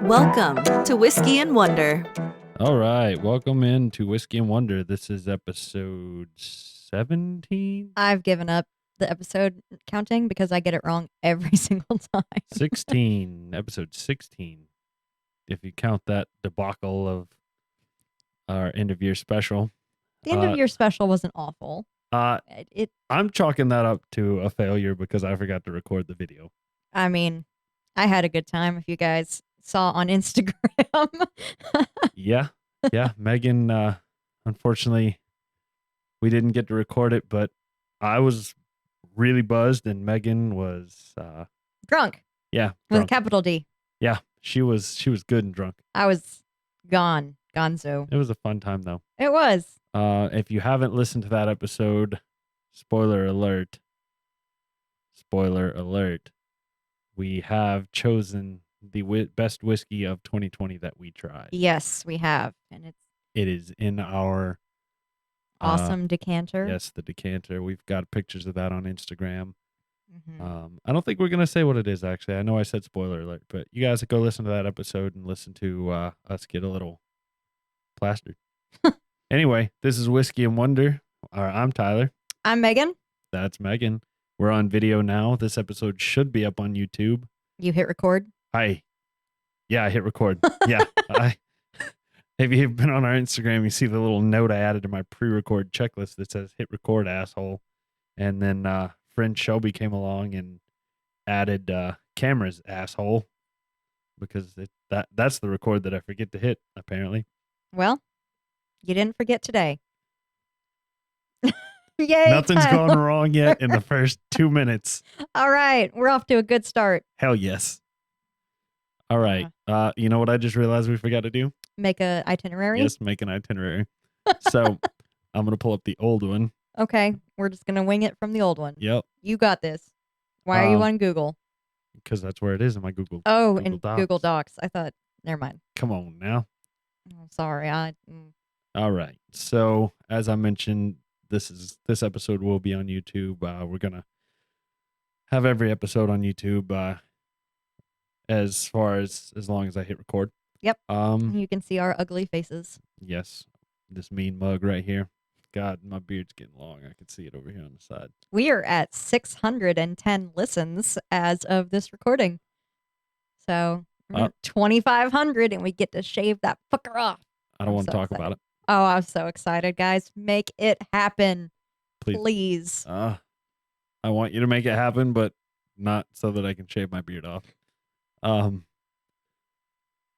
Welcome to Whiskey and Wonder. All right, welcome into Whiskey and Wonder. This is episode 17? I've given up the episode counting because I get it wrong every single time. 16, episode 16. If you count that debacle of our end of year special. The end of year special wasn't awful. I'm chalking that up to a failure because I forgot to record the video. I mean, I had a good time. If you guys saw on Instagram. Yeah. Megan, unfortunately, we didn't get to record it, but I was really buzzed and Megan was drunk. Yeah. With Drunk. a capital D. Yeah. She was good and drunk. I was gonzo. It was a fun time though. It was. If you haven't listened to that episode, spoiler alert, we have chosen the best whiskey of 2020 that we tried. Yes, we have. And it is in our awesome decanter. Yes, the decanter. We've got pictures of that on Instagram. Mm-hmm. I don't think we're going to say what it is, actually. I know I said spoiler alert, but you guys go listen to that episode and listen to us get a little plastered. Anyway, this is Whiskey and Wonder. I'm Tyler. I'm Megan. That's Megan. We're on video now. This episode should be up on YouTube. You hit record? Yeah, I hit record. Yeah. If you've been on our Instagram, you see the little note I added to my pre-record checklist that says hit record, asshole. And then friend Shelby came along and added cameras, asshole. Because that's the record that I forget to hit, apparently. Well, you didn't forget today. Yay! Nothing's gone wrong yet in the first 2 minutes. All right. We're off to a good start. Hell yes. All right. You know what I just realized we forgot to do? Make an itinerary? Yes, make an itinerary. So I'm going to pull up the old one. Okay. We're just going to wing it from the old one. Yep. You got this. Why are you on Google? Because that's where it is in my Google. Oh, Google in Docs. Google Docs. I thought, never mind. Come on now. Oh, sorry. All right. So as I mentioned, this episode will be on YouTube. We're going to have every episode on YouTube as long as I hit record. Yep. You can see our ugly faces. Yes. This mean mug right here. God, my beard's getting long. I can see it over here on the side. We are at 610 listens as of this recording. So we're at 2,500 and we get to shave that fucker off. I don't want to talk about it. Oh, I'm so excited, guys. Make it happen. Please. I want you to make it happen, but not so that I can shave my beard off.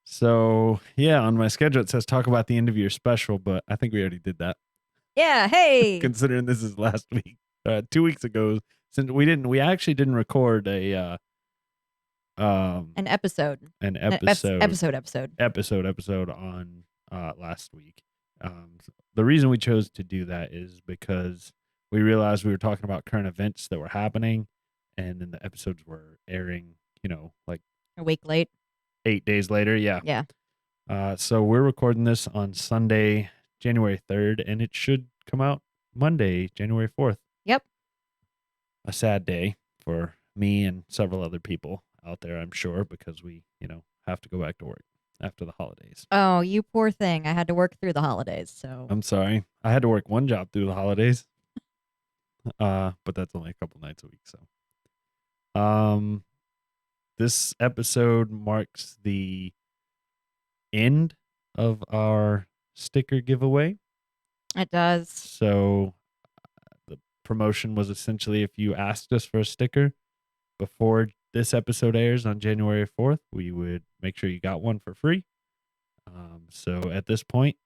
So yeah, on my schedule it says talk about the end of year special, but I think we already did that. Yeah, hey. Considering this is last week, 2 weeks ago, since we actually didn't record an episode on last week. The reason we chose to do that is because we realized we were talking about current events that were happening, and then the episodes were airing, like a week late. 8 days later, yeah. Yeah. So we're recording this on Sunday, January 3rd, and it should come out Monday, January 4th. Yep. A sad day for me and several other people out there, I'm sure, because we, have to go back to work after the holidays. Oh, you poor thing. I had to work through the holidays, so. I'm sorry. I had to work one job through the holidays. But that's only a couple nights a week, so. This episode marks the end of our sticker giveaway. It does. So the promotion was essentially if you asked us for a sticker before this episode airs on January 4th, we would make sure you got one for free. So at this point,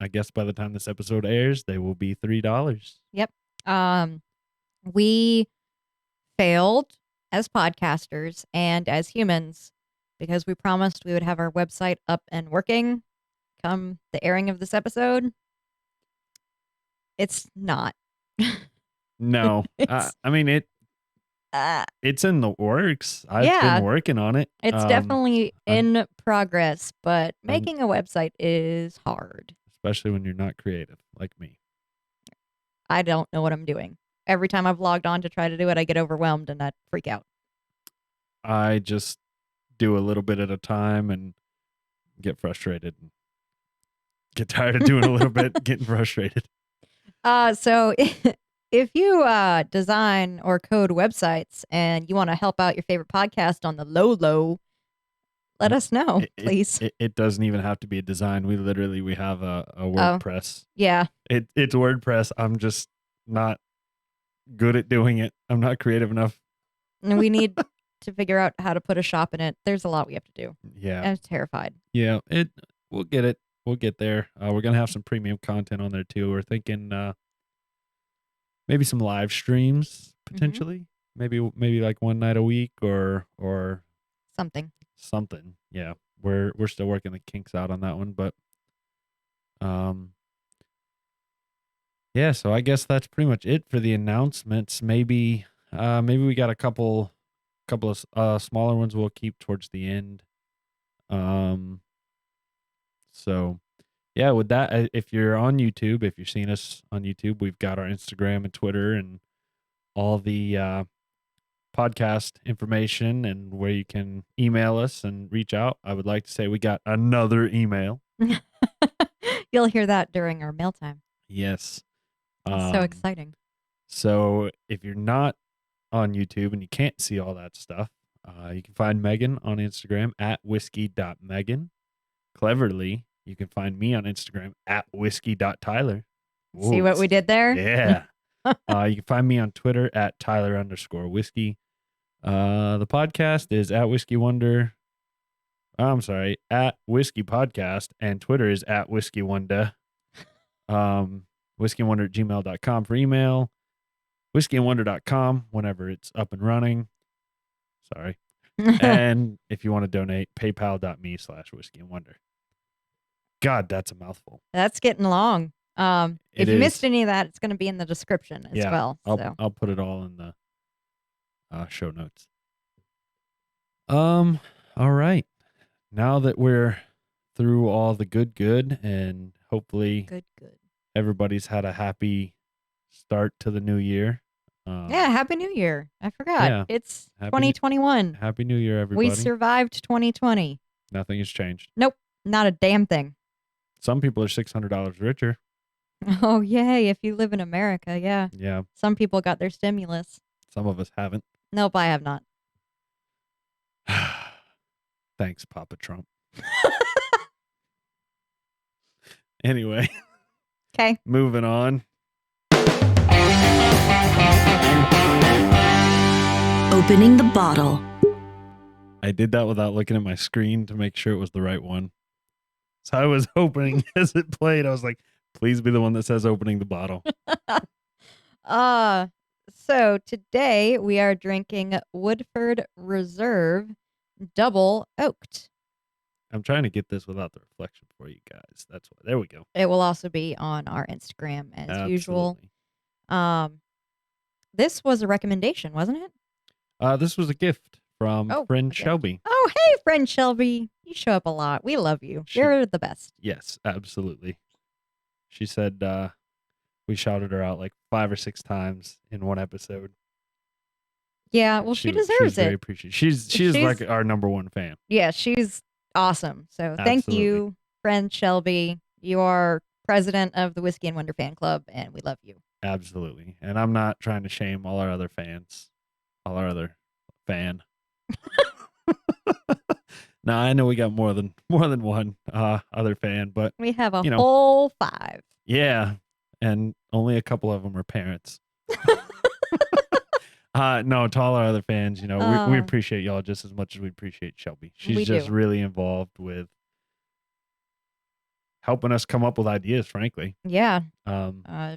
I guess by the time this episode airs, they will be $3. Yep. We failed as podcasters and as humans because we promised we would have our website up and working come the airing of this episode. It's not. No. I mean, it's in the works. I've been working on it. It's definitely in progress, but making a website is hard. Especially when you're not creative like me. I don't know what I'm doing. every time I've logged on to try to do it, I get overwhelmed and I freak out. I just do a little bit at a time and get frustrated. And get tired of doing a little bit, getting frustrated. So if you design or code websites and you want to help out your favorite podcast on the low, let us know, please. It doesn't even have to be a design. We have a WordPress. Yeah. It's WordPress. I'm just not good at doing it. I'm not creative enough. And we need to figure out how to put a shop in it. There's a lot we have to do. Yeah. I'm terrified. Yeah. We'll get it. We'll get there. We're going to have some premium content on there too. We're thinking maybe some live streams potentially. Maybe like one night a week or Something. Yeah. We're still working the kinks out on that one, but yeah, so I guess that's pretty much it for the announcements. Maybe we got a couple of smaller ones we'll keep towards the end. So yeah, with that, if you're on YouTube, if you're seeing us on YouTube, we've got our Instagram and Twitter and all the podcast information and where you can email us and reach out. I would like to say we got another email. You'll hear that during our mail time. Yes. It's so exciting. So if you're not on YouTube and you can't see all that stuff, you can find Megan on Instagram at whiskey.megan. Cleverly, you can find me on Instagram at whiskey.tyler. See what we did there? Yeah. You can find me on Twitter at Tyler_whiskey. The podcast is at Whiskey Wonder. I'm sorry, at Whiskey Podcast, and Twitter is at Whiskey Wonder. WhiskeyandWonder@gmail.com for email. WhiskeyandWonder.com whenever it's up and running. Sorry. And if you want to donate, PayPal.me/WhiskeyandWonder. God, that's a mouthful. That's getting long. If you missed any of that, it's going to be in the description as well. I'll put it all in the show notes. All right. Now that we're through all the good, and hopefully good. Everybody's had a happy start to the new year. Yeah, Happy New Year. I forgot. Yeah. It's 2021. Happy New Year, everybody. We survived 2020. Nothing has changed. Nope, not a damn thing. Some people are $600 richer. Oh, yay. If you live in America, yeah. Yeah. Some people got their stimulus. Some of us haven't. Nope, I have not. Thanks, Papa Trump. Anyway. Okay. Moving on. Opening the bottle. I did that without looking at my screen to make sure it was the right one. So I was hoping as it played, I was like, please be the one that says opening the bottle. So today we are drinking Woodford Reserve Double Oaked. I'm trying to get this without the reflection for you guys. That's why. There we go. It will also be on our Instagram as usual. This was a recommendation, wasn't it? This was a gift from friend Shelby. Oh, hey, friend Shelby. You show up a lot. We love you. You're the best. Yes, absolutely. She said we shouted her out like 5 or 6 times in one episode. Yeah, well, she deserves she's it. Very appreciative. She's like our number one fan. Yeah, she's awesome. So thank you, friend Shelby. You are president of the Whiskey and Wonder fan club, and we love you. Absolutely. And I'm not trying to shame all our other fans. All our other fan. Now I know we got more than one other fan, but we have a whole 5. Yeah, and only a couple of them are parents. No, to all our other fans, we appreciate y'all just as much as we appreciate Shelby. She's just really involved with helping us come up with ideas, frankly. Yeah.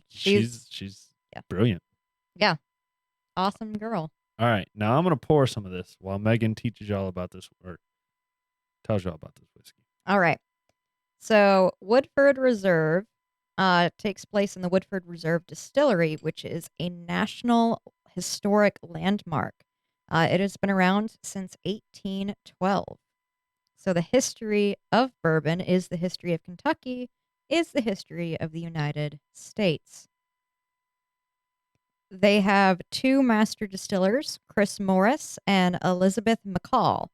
She's brilliant. Yeah. Awesome girl. All right. Now I'm going to pour some of this while Megan teaches y'all about this, or tells y'all about this whiskey. All right. So Woodford Reserve takes place in the Woodford Reserve Distillery, which is a National Historic Landmark. It has been around since 1812. So the history of bourbon is the history of Kentucky, is the history of the United States. they have two master distillers, Chris Morris and Elizabeth McCall.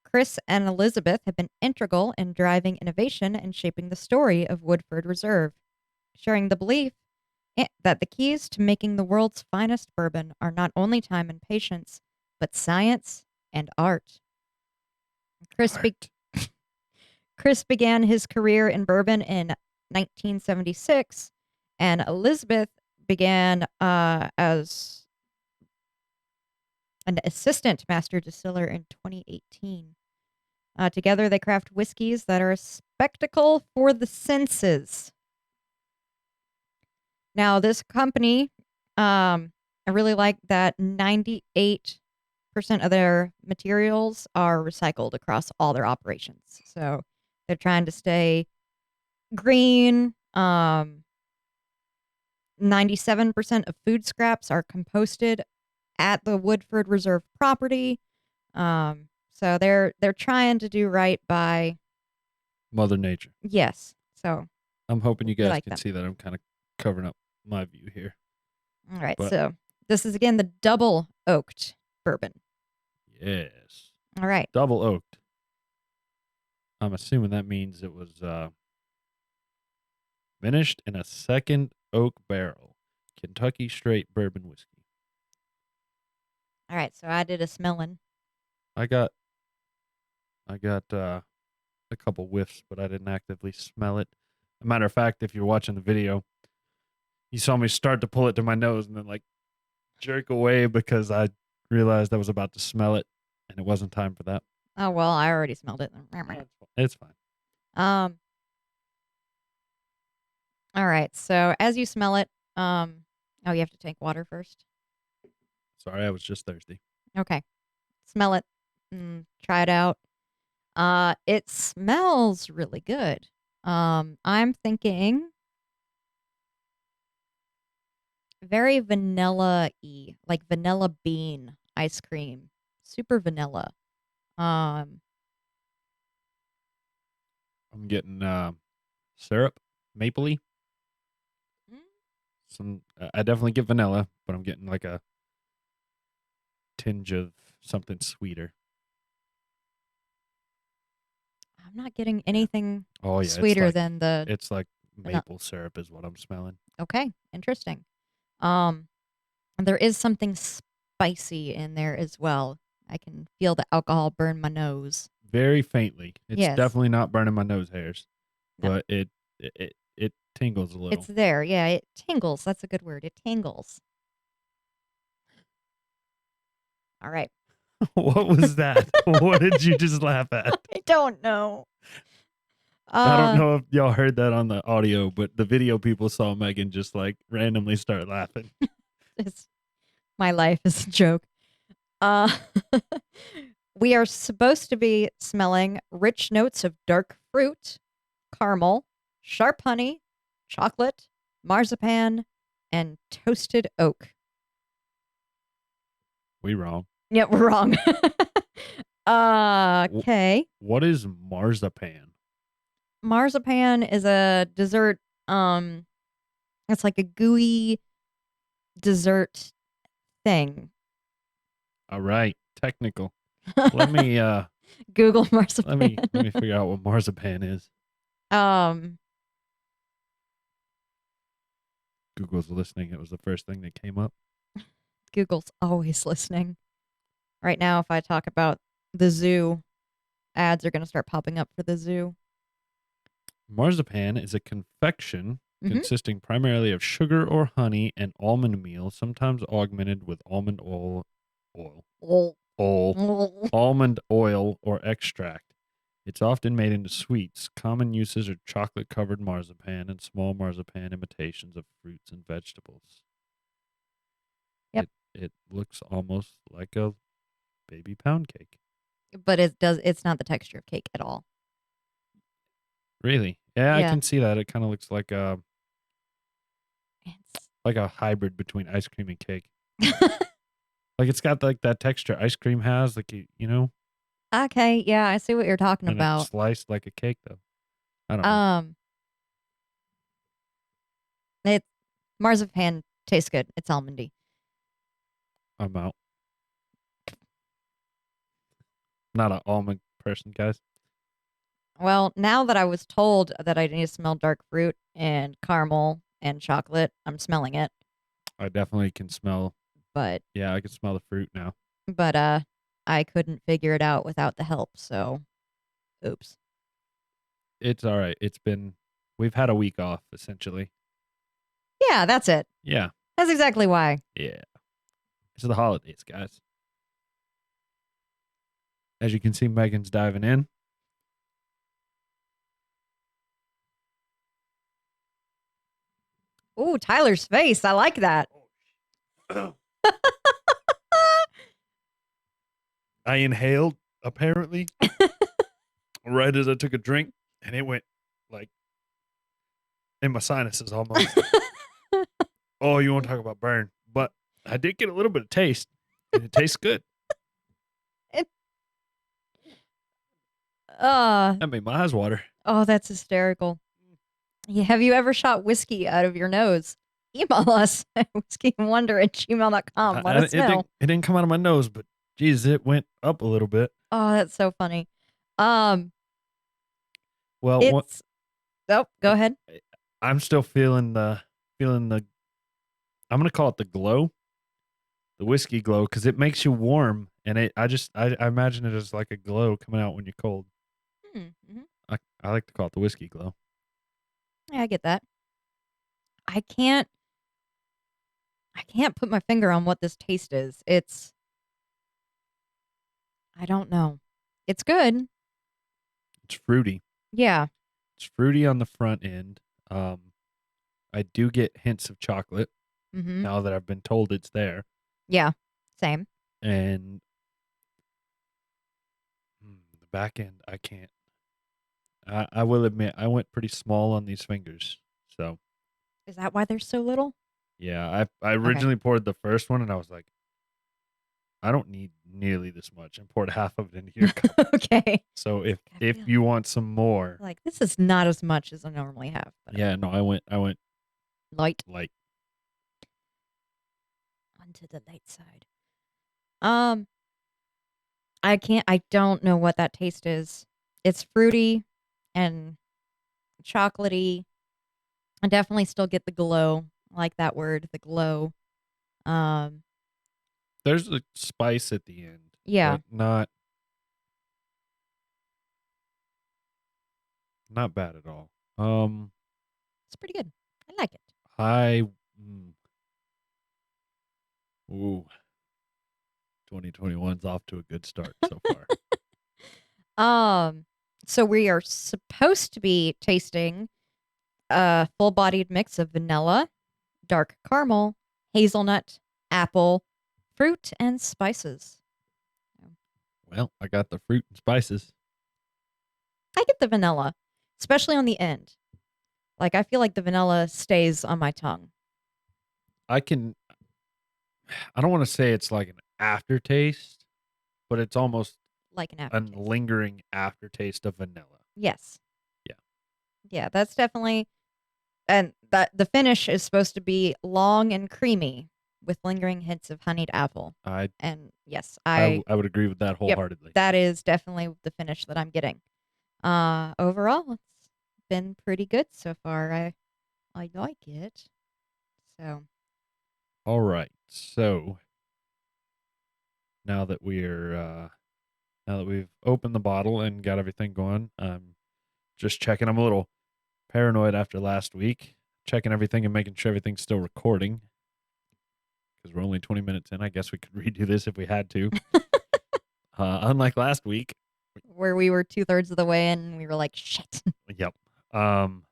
Chris and Elizabeth have been integral in driving innovation and shaping the story of Woodford Reserve, sharing the belief that the keys to making the world's finest bourbon are not only time and patience, but science and art. Chris, be- Art. Chris began his career in bourbon in 1976, and Elizabeth began as an assistant master distiller in 2018. Together, they craft whiskeys that are a spectacle for the senses. Now, this company, I really like that 98% of their materials are recycled across all their operations. So they're trying to stay green. 97% of food scraps are composted at the Woodford Reserve property. So they're trying to do right by Mother Nature. yes. So I'm hoping you we guys like can them. see that I'm kind of covering up my view here. All right. But So this is again the double oaked bourbon. yes, All right. double oaked. I'm assuming that means it was finished in a second oak barrel, Kentucky straight bourbon whiskey. All right. So I did a smelling. I got a couple whiffs, but I didn't actively smell it. A matter of fact, if you're watching the video, you saw me start to pull it to my nose and then like jerk away because I realized I was about to smell it, and it wasn't time for that. Oh well, I already smelled it. It's fine. Um. All right. So as you smell it, oh, you have to take water first. Sorry, I was just thirsty. Okay. Smell it. Try it out. It smells really good. I'm thinking very vanilla-y, like vanilla bean ice cream. Super vanilla. Um, I'm getting syrup, mapley. mm, I definitely get vanilla, but I'm getting like a tinge of something sweeter. I'm not getting anything Oh yeah, sweeter than the it's like vanilla. maple syrup is what I'm smelling. Okay, interesting. Um, and there is something spicy in there as well. I can feel the alcohol burn my nose. Very faintly. It's Yes. definitely not burning my nose hairs, No. but it tingles a little. It's there. Yeah, it tingles. That's a good word. It tingles. All right. What was that? What did you just laugh at? I don't know. I don't know if y'all heard that on the audio, but the video people saw Megan just like randomly start laughing. My life is a joke. Uh, we are supposed to be smelling rich notes of dark fruit, caramel, sharp honey, chocolate, marzipan, and toasted oak. We wrong. Yeah, we're wrong. Okay. What is marzipan? Marzipan is a dessert. It's like a gooey dessert thing. All right, technical. Let me Google marzipan. let me figure out what marzipan is. Google's listening. It was the first thing that came up. Google's always listening. Right now, if I talk about the zoo, ads are going to start popping up for the zoo. Marzipan is a confection Mhm. consisting primarily of sugar or honey and almond meal, sometimes augmented with almond oil, almond oil or extract. It's often made into sweets. Common uses are chocolate-covered marzipan and small marzipan imitations of fruits and vegetables. Yep. It looks almost like a baby pound cake. But it's not the texture of cake at all. Really? Yeah, I Yeah. can see that. It kind of looks like It's a hybrid between ice cream and cake. Like it's got like that texture ice cream has, like you know. okay. Yeah, I see what you're talking And about. it's sliced like a cake, though. I don't know. It marzipan tastes good. It's almondy. I'm out. Not an almond person, guys. Well, now that I was told that I need to smell dark fruit and caramel and chocolate, I'm smelling it. I definitely can smell. But Yeah, I can smell the fruit now. I couldn't figure it out without the help. So, oops. It's all right. We've had a week off essentially. Yeah, that's it. Yeah. That's exactly why. Yeah. It's the holidays, guys. As you can see, Megan's diving in. Ooh, Tyler's face. I like that. I inhaled, apparently, right as I took a drink, and it went like in my sinuses almost. Oh, you want to talk about burn? But I did get a little bit of taste, and it tastes good. That made my eyes water. Oh, that's hysterical. Yeah, have you ever shot whiskey out of your nose? Email us at whiskeyandwonder@gmail.com. Let us know. It didn't come out of my nose, but geez, it went up a little bit. Oh, that's so funny. Well, It's oh, go ahead. I'm still feeling the. I'm gonna call it the glow, the whiskey glow, because it makes you warm, and I imagine it as like a glow coming out when you're cold. Mm-hmm. I like to call it the whiskey glow. Yeah, I get that. I can't put my finger on what this taste is. I don't know. It's good. It's fruity. Yeah. It's fruity on the front end. I do get hints of chocolate now that I've been told it's there. Yeah. Same. And the back end, I can't. I will admit, I went pretty small on these fingers. So, Is that why there's so little? yeah, I originally poured the first one, and I was like, I don't need nearly this much, and poured half of it into your cup. Okay. So if you want some more, Like, this is not as much as I normally have. But yeah, no, I went light. Onto the light side. I don't know what that taste is. It's fruity and chocolatey. I definitely still get the glow. I like that word, the glow. There's a spice at the end. Yeah. But not bad at all. It's pretty good. I like it. Ooh. 2021's off to a good start so far. So we are supposed to be tasting a full-bodied mix of vanilla, dark caramel, hazelnut, apple, fruit, and spices. Well, I got the fruit and spices. I get the vanilla, especially on the end. Like, I feel like the vanilla stays on my tongue. I don't want to say it's like an aftertaste, but it's almost Like an a aftertaste. lingering aftertaste of vanilla. Yes. Yeah. Yeah, that's definitely, and that the finish is supposed to be long and creamy with lingering hints of honeyed apple. And yes, I would agree with that wholeheartedly. Yep, that is definitely the finish that I'm getting. Overall, it's been pretty good so far. I like it. So. All right. So now that we've opened the bottle and got everything going, I'm just checking. I'm a little paranoid after last week, checking everything and making sure everything's still recording. Because we're only 20 minutes in. I guess we could redo this if we had to. Unlike last week, where we were 2/3 of the way in and we were like, shit. Yep. All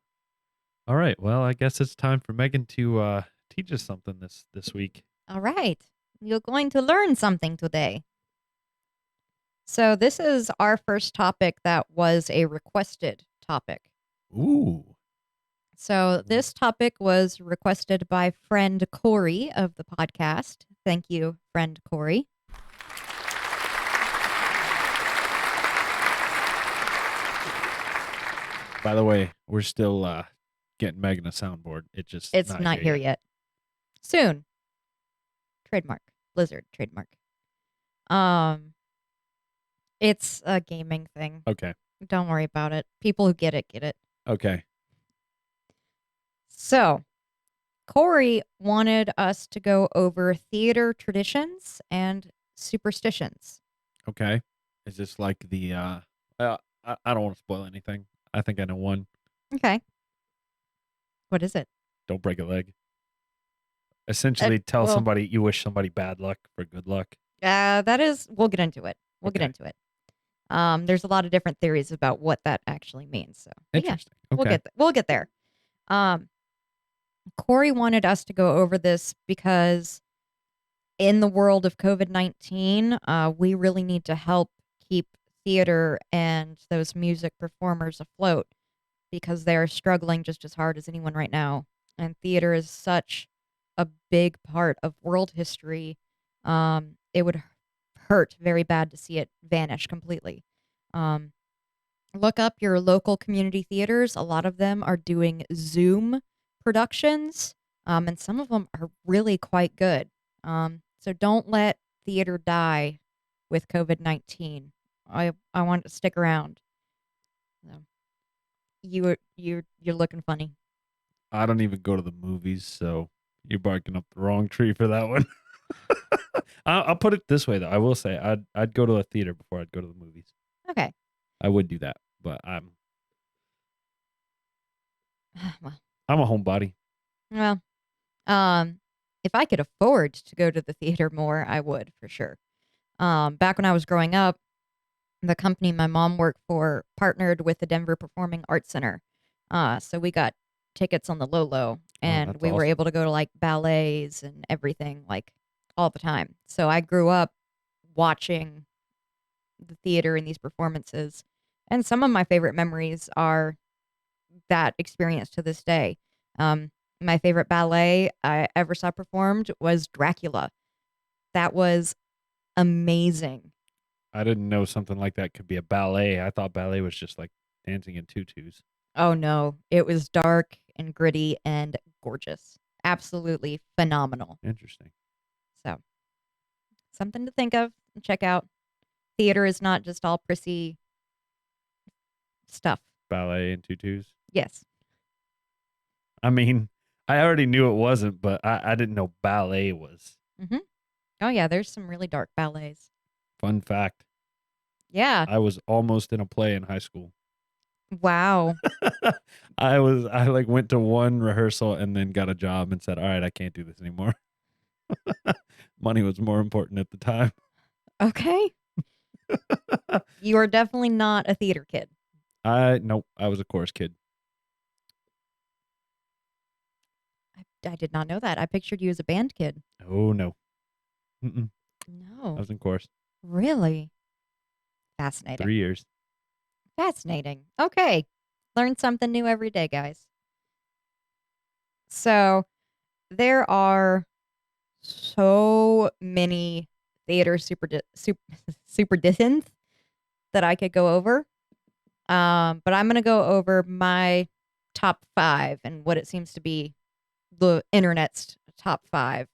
right. Well, I guess it's time for Megan to teach us something this week. All right. You're going to learn something today. So this is our first topic that was a requested topic. Ooh. So this topic was requested by friend Corey of the podcast. Thank you, friend Corey. By the way, we're still getting Megan a soundboard. It's not here yet. Soon. Trademark. Blizzard trademark. It's a gaming thing. Okay. Don't worry about it. People who get it get it. Okay. So, Corey wanted us to go over theater traditions and superstitions. Okay. Is this like the I don't want to spoil anything. I think I know one. Okay. What is it? Don't break a leg. Essentially tell well, somebody you wish somebody bad luck for good luck. that is, we'll get into it. We'll get Okay. into it. There's a lot of different theories about what that actually means. So, but yeah, Interesting. Okay. we'll get there. Corey wanted us to go over this because in the world of COVID-19, we really need to help keep theater and those music performers afloat because they're struggling just as hard as anyone right now. And theater is such a big part of world history. It would hurt very bad to see it vanish completely. Look up your local community theaters. A lot of them are doing Zoom productions, and some of them are really quite good. So don't let theater die with COVID-19. I want it to stick around. So, you're looking funny. I don't even go to the movies, so you're barking up the wrong tree for that one. I'll put it this way though. I will say I'd go to a theater before I'd go to the movies. Okay. I would do that, but I'm Well, a homebody. well, if I could afford to go to the theater more, I would for sure. Back when I was growing up, the company my mom worked for partnered with the Denver Performing Arts Center. So we got tickets on the low, and that's we were awesome. able to go to like ballets and everything like all the time. So I grew up watching the theater and these performances. And some of my favorite memories are that experience to this day. My favorite ballet I ever saw performed was Dracula. That was amazing. I didn't know something like that could be a ballet. I thought ballet was just like dancing in tutus. Oh no, it was dark and gritty and gorgeous. Absolutely phenomenal. Interesting. So, something to think of and check out. Theater is not just all prissy stuff. Ballet and tutus. Yes. I mean, I already knew it wasn't, but I didn't know ballet was. Mm-hmm. Oh yeah, there's some really dark ballets. Fun fact. Yeah. I was almost in a play in high school. Wow. I like went to one rehearsal and then got a job and said, all right, I can't do this anymore. Money was more important at the time. Okay. You are definitely not a theater kid. Nope, I was a chorus kid. I did not know that. I pictured you as a band kid. Oh no. I No. was in chorus. Really? Fascinating. 3 years. Fascinating. Okay. Learn something new every day, guys. So, there are so many theater superstitions that I could go over. But I'm going to go over my top 5 and what it seems to be the internet's top 5.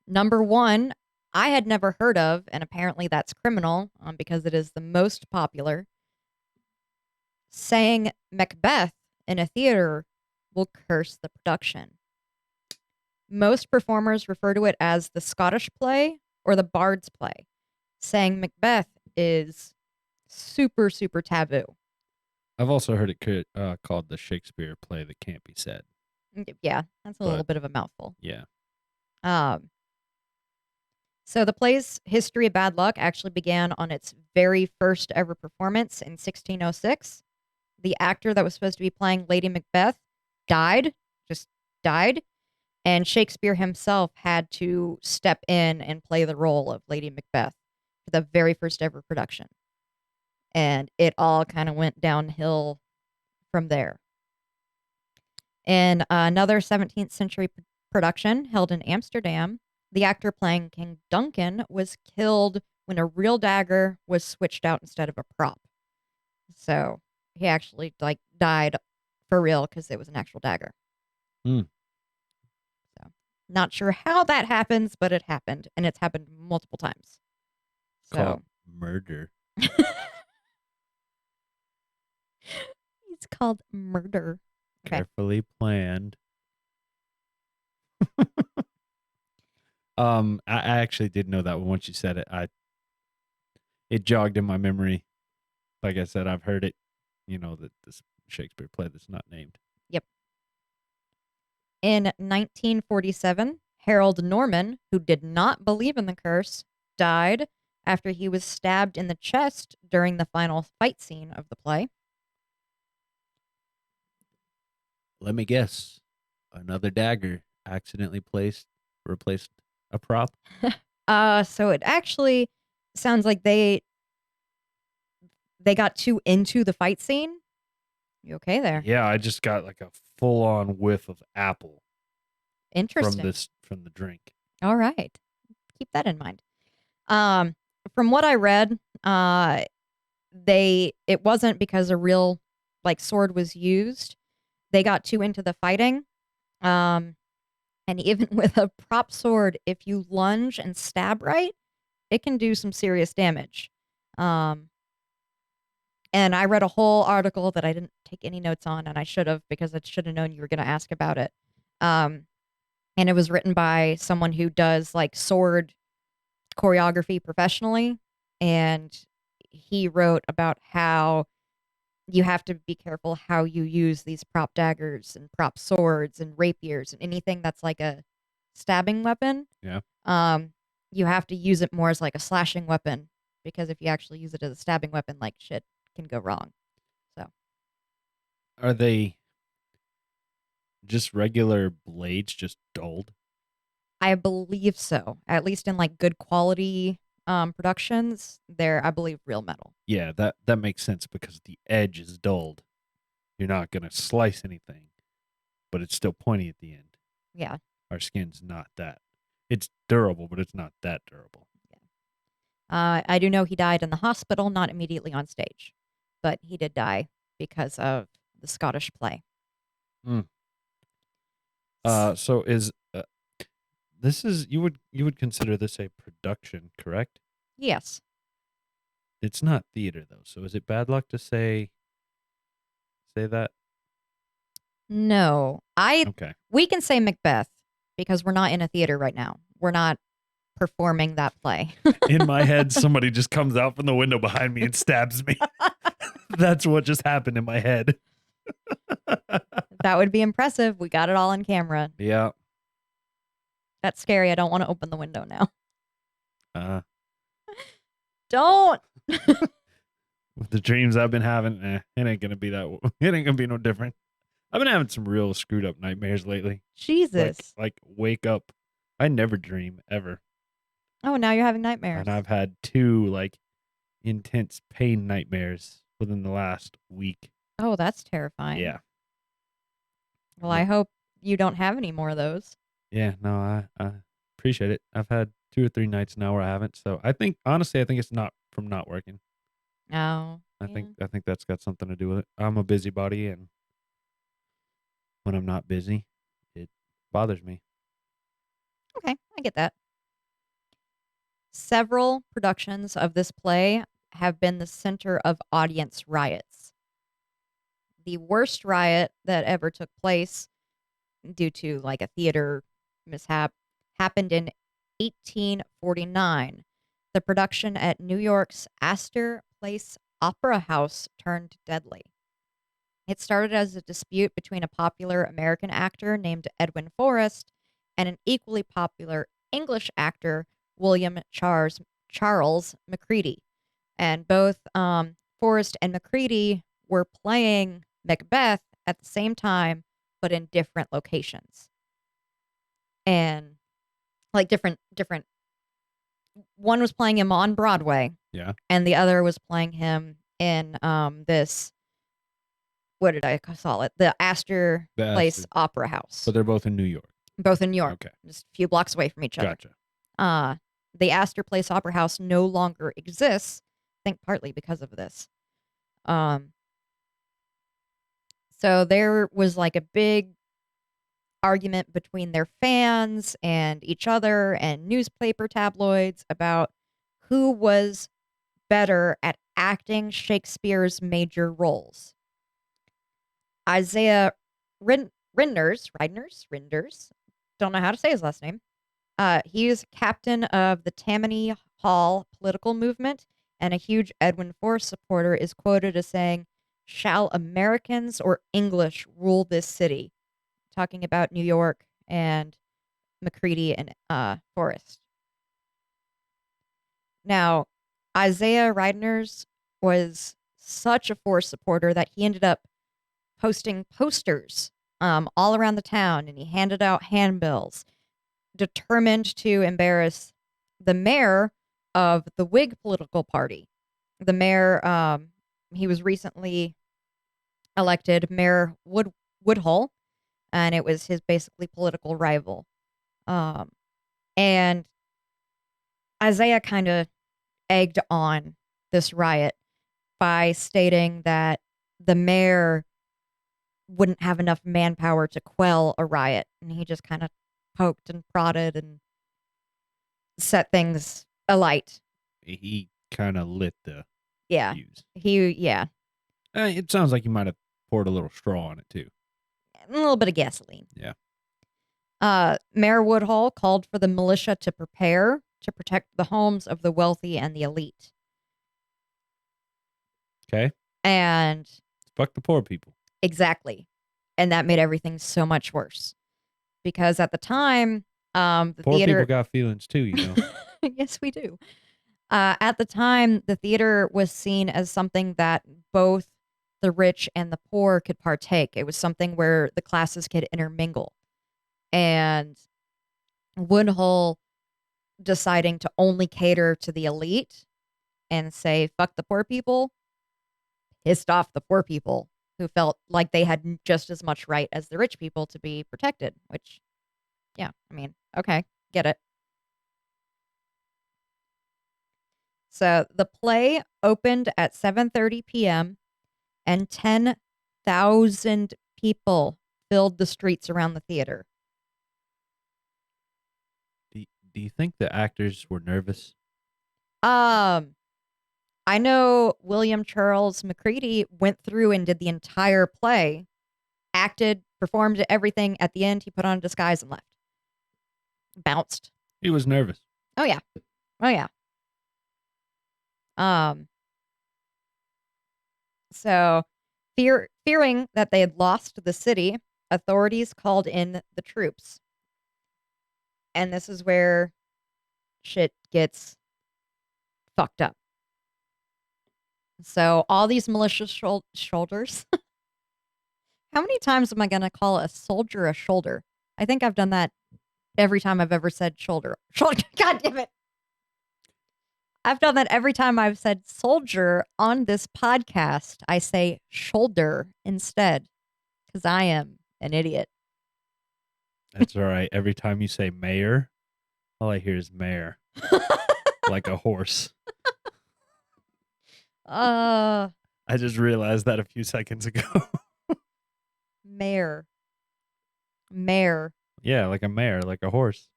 Number 1, I had never heard of, and apparently that's criminal because it is the most popular. Saying Macbeth in a theater will curse the production. Most performers refer to it as the Scottish play or the Bard's play. Saying Macbeth is super, super taboo. I've also heard it called the Shakespeare play that can't be said. Yeah, that's a little bit of a mouthful. Yeah. So the play's history of bad luck actually began on its very first ever performance in 1606. The actor that was supposed to be playing Lady Macbeth just died, and Shakespeare himself had to step in and play the role of Lady Macbeth for the very first ever production. And it all kind of went downhill from there. In another 17th century production held in Amsterdam, the actor playing King Duncan was killed when a real dagger was switched out instead of a prop. So he actually died for real because it was an actual dagger. Hmm. So Not sure how that happens, but it happened, and it's happened multiple times. Called So murder. it's called murder. Okay. Carefully planned. I actually did know that one once you said it. It jogged in my memory. Like I said, I've heard it. That this Shakespeare play that's not named. Yep. In 1947, Harold Norman, who did not believe in the curse, died after he was stabbed in the chest during the final fight scene of the play. Let me guess. Another dagger accidentally replaced a prop. So it actually sounds like they got too into the fight scene. You okay there? Yeah, I just got like a full on whiff of apple Interesting. from the drink. All right. Keep that in mind. From what I read, it wasn't because a real sword was used. They got too into the fighting. And even with a prop sword, if you lunge and stab right, it can do some serious damage. And I read a whole article that I didn't take any notes on, and I should have, because I should have known you were going to ask about it. And it was written by someone who does sword choreography professionally, and he wrote about how you have to be careful how you use these prop daggers and prop swords and rapiers and anything that's like a stabbing weapon. Yeah. You have to use it more as like a slashing weapon, because if you actually use it as a stabbing weapon, shit can go wrong. So Are they just regular blades, just dulled? I believe so. At least in good quality productions, they're, I believe, real metal. Yeah, that makes sense because the edge is dulled. You're not gonna slice anything, but it's still pointy at the end. Yeah. Our skin's not that. It's durable, but it's not that durable. I do know he died in the hospital, not immediately on stage, but he did die because of the Scottish play. So this is you would consider this a production, correct? Yes. It's not theater though. So is it bad luck to say that? No. Okay. We can say Macbeth because we're not in a theater right now. We're not performing that play. In my head, somebody just comes out from the window behind me and stabs me. That's what just happened in my head. That would be impressive. We got it all on camera. Yeah. That's scary. I don't want to open the window now. Uh, Don't. with the dreams I've been having, it ain't gonna be that. It ain't gonna be no different. I've been having some real screwed up nightmares lately. Jesus. Like wake up. I never dream ever, Oh, now you're having nightmares. and I've had two intense pain nightmares within the last week. Oh, that's terrifying. Yeah. Well, I hope you don't have any more of those. Yeah. No, I appreciate it. I've had 2 or 3 nights now where I haven't. So honestly, I think it's not from not working. Oh. I think that's got something to do with it. I'm a busybody, and when I'm not busy, it bothers me. Okay, I get that. Several productions of this play have been the center of audience riots. The worst riot that ever took place due to a theater mishap happened in 1849. The production at New York's Astor Place Opera House turned deadly. It started as a dispute between a popular American actor named Edwin Forrest and an equally popular English actor, William Charles Macready. And both Forrest and Macready were playing Macbeth at the same time, but in different locations. And different one was playing him on Broadway. Yeah. And the other was playing him in this, what did I call it? The Astor Place Opera House. But they're both in New York. Both in New York. Okay. Just a few blocks away from each other. Gotcha. The Astor Place Opera House no longer exists. I think partly because of this. So there was a big argument between their fans and each other and newspaper tabloids about who was better at acting Shakespeare's major roles. Isaiah Rinders, don't know how to say his last name. He's captain of the Tammany Hall political movement, and a huge Edwin Forrest supporter, is quoted as saying, "Shall Americans or English rule this city?" Talking about New York and McCready and Forrest. Now, Isaiah Rydners was such a Forrest supporter that he ended up posting posters all around the town, and he handed out handbills, determined to embarrass the mayor of the Whig political party. The mayor, he was recently elected, Mayor Woodhull, and it was his basically political rival. And Isaiah kind of egged on this riot by stating that the mayor wouldn't have enough manpower to quell a riot. And he just kind of poked and prodded and set things alight. He kind of lit the Yeah. fuse. Yeah. It sounds like you might have poured a little straw on it too. A little bit of gasoline. Yeah. Mayor Woodhull called for the militia to prepare to protect the homes of the wealthy and the elite. Okay. And Fuck the poor people. exactly. And that made everything so much worse. Because at the time, the Poor theater... people got feelings too, you know. Yes, we do. At the time, the theater was seen as something that both the rich and the poor could partake. It was something where the classes could intermingle. And Woodhull deciding to only cater to the elite and say, fuck the poor people, pissed off the poor people who felt like they had just as much right as the rich people to be protected, which, yeah, I mean, okay, get it. So the play opened at 7:30 p.m. and 10,000 people filled the streets around the theater. Do you think the actors were nervous? I know William Charles McCready went through and did the entire play, acted, performed everything. At the end, he put on a disguise and left. Bounced. He was nervous. Oh yeah. Oh yeah. So fearing that they had lost the city, authorities called in the troops. And this is where shit gets fucked up. So all these militia shoulders. How many times am I going to call a soldier a shoulder? I think I've done that every time I've ever said shoulder. Shoulder. God damn it. I've done that every time I've said soldier on this podcast. I say shoulder instead because I am an idiot. That's all right. Every time you say mayor, all I hear is mare. Like a horse. I just realized that a few seconds ago. Mare. Yeah, like a mare, like a horse.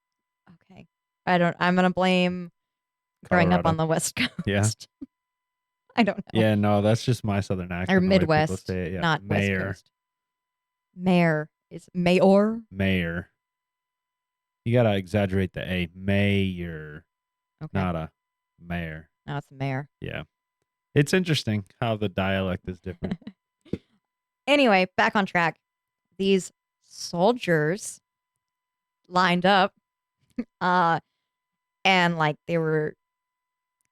Okay. I'm going to blame growing up Colorado. on the West Coast. Yeah. I don't know. Yeah, no, that's just my southern accent. Or the way people Midwest, say it. Yeah. not mayor. West Coast. Mayor is mayor. Mayor. You gotta exaggerate the A. Mayor. Okay. Not a mayor. No, it's mayor. Yeah. It's interesting how the dialect is different. Anyway, back on track. These soldiers lined up and like they were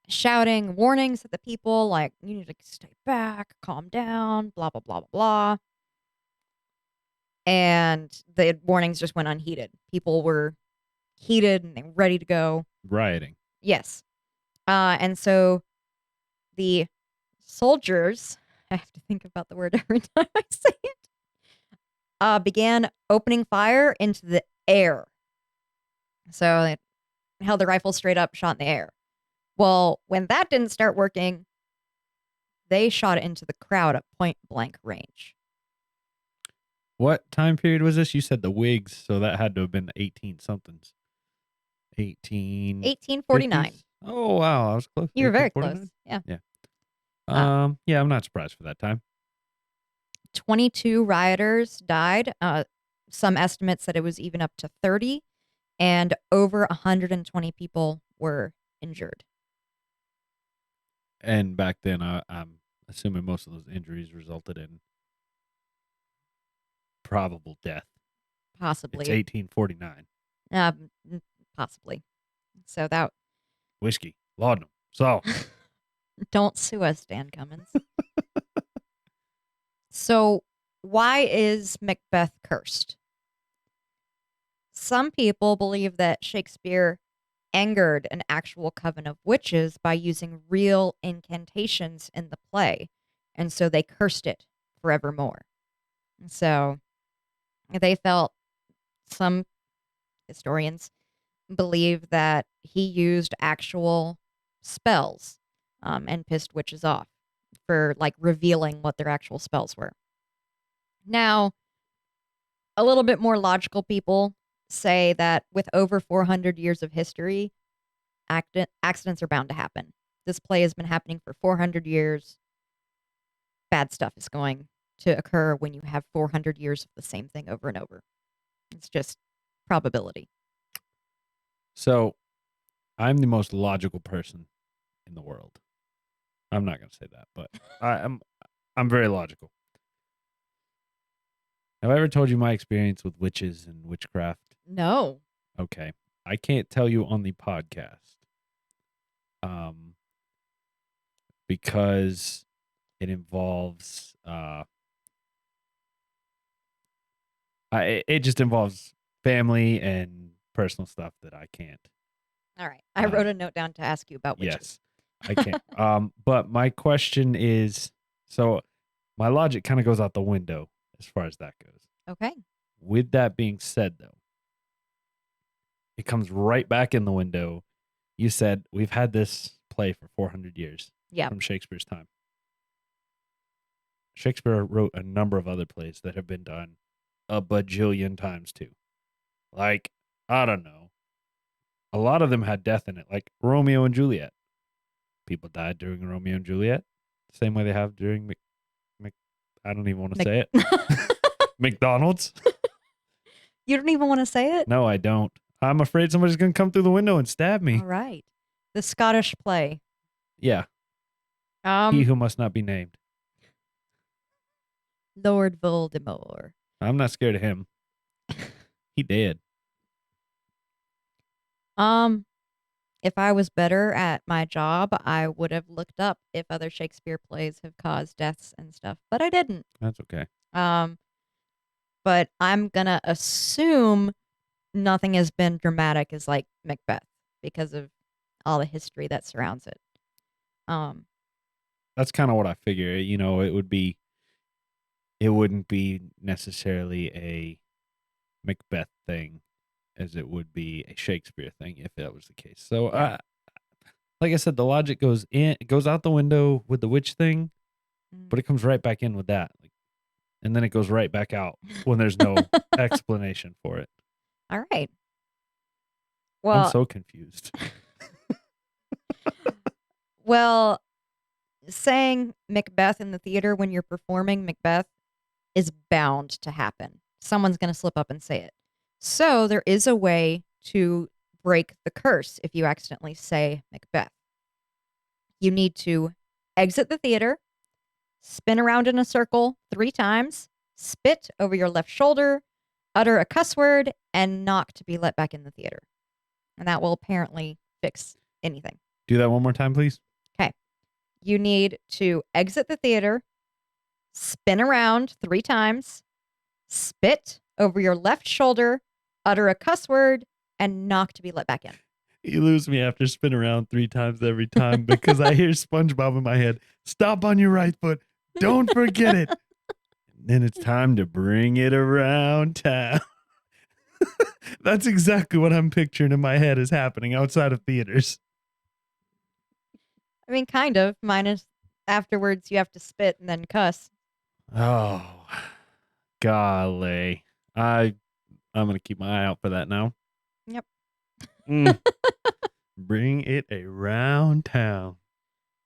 shouting warnings at the people like, you need to stay back, calm down, blah, blah, blah, blah, blah. And the warnings just went unheeded. People were heated and they were ready to go. Rioting. Yes. And so the soldiers, I have to think about the word every time I say it, began opening fire into the air. So they held the rifle straight up, shot in the air. Well, when that didn't start working, they shot it into the crowd at point blank range. What time period was this? You said the Whigs, so that had to have been the 18 somethings. 1850s? 1849. Oh, wow. I was close. You were very 1849? close. Yeah. Yeah, I'm not surprised for that time. 22 rioters died. Some estimates said it was even up to 30, and over 120 people were injured. And back then, I'm assuming most of those injuries resulted in probable death. Possibly. It's 1849. Possibly. So that. Whiskey. Laudanum. So. Don't sue us, Dan Cummins. So, why is Macbeth cursed? Some people believe that Shakespeare angered an actual coven of witches by using real incantations in the play, and so they cursed it forevermore. So, they felt, some historians believe that he used actual spells and pissed witches off for like revealing what their actual spells were. Now, a little bit more logical people say that with over 400 years of history, accidents are bound to happen. This play has been happening for 400 years. Bad stuff is going to occur when you have 400 years of the same thing over and over. It's just probability. So, I'm the most logical person in the world. I'm not going to say that, but I'm very logical. Have I ever told you my experience with witches and witchcraft? No. Okay. I can't tell you on the podcast. Because it involves it just involves family and personal stuff that I can't. All right. I wrote a note down to ask you about witches. Yes. I can't. But my question is, so my logic kind of goes out the window as far as that goes. Okay. With that being said, though, it comes right back in the window. You said we've had this play for 400 years. Yeah. From Shakespeare's time. Shakespeare wrote a number of other plays that have been done a bajillion times too. Like, I don't know. A lot of them had death in it, like Romeo and Juliet. People died during Romeo and Juliet, the same way they have during I don't even want to say it. McDonald's. You don't even want to say it? No, I don't. I'm afraid somebody's going to come through the window and stab me. All right. The Scottish play. Yeah. He who must not be named. Lord Voldemort. I'm not scared of him. He dead. If I was better at my job, I would have looked up if other Shakespeare plays have caused deaths and stuff, but I didn't. That's okay. But I'm gonna assume nothing has been dramatic as like Macbeth because of all the history that surrounds it. That's kind of what I figure. You know, it wouldn't be necessarily a Macbeth thing as it would be a Shakespeare thing if that was the case. So, Yeah. like I said, the logic goes out the window with the witch thing, but it comes right back in with that. And then it goes right back out when there's no explanation for it. All right. Well, I'm so confused. Well, saying Macbeth in the theater when you're performing Macbeth is bound to happen. Someone's going to slip up and say it. So there is a way to break the curse if you accidentally say Macbeth. You need to exit the theater, spin around in a circle 3 times, spit over your left shoulder, utter a cuss word, and knock to be let back in the theater. And that will apparently fix anything. Do that one more time, please. Okay. You need to exit the theater, spin around 3 times, spit over your left shoulder, utter a cuss word, and knock to be let back in. You lose me after spin around 3 times every time because I hear SpongeBob in my head. Stop on your right foot. Don't forget it. Then it's time to bring it around town. That's exactly what I'm picturing in my head is happening outside of theaters. I mean, kind of. Minus afterwards, you have to spit and then cuss. Oh, Golly. I'm gonna keep my eye out for that now. Yep. Mm. Bring it around town.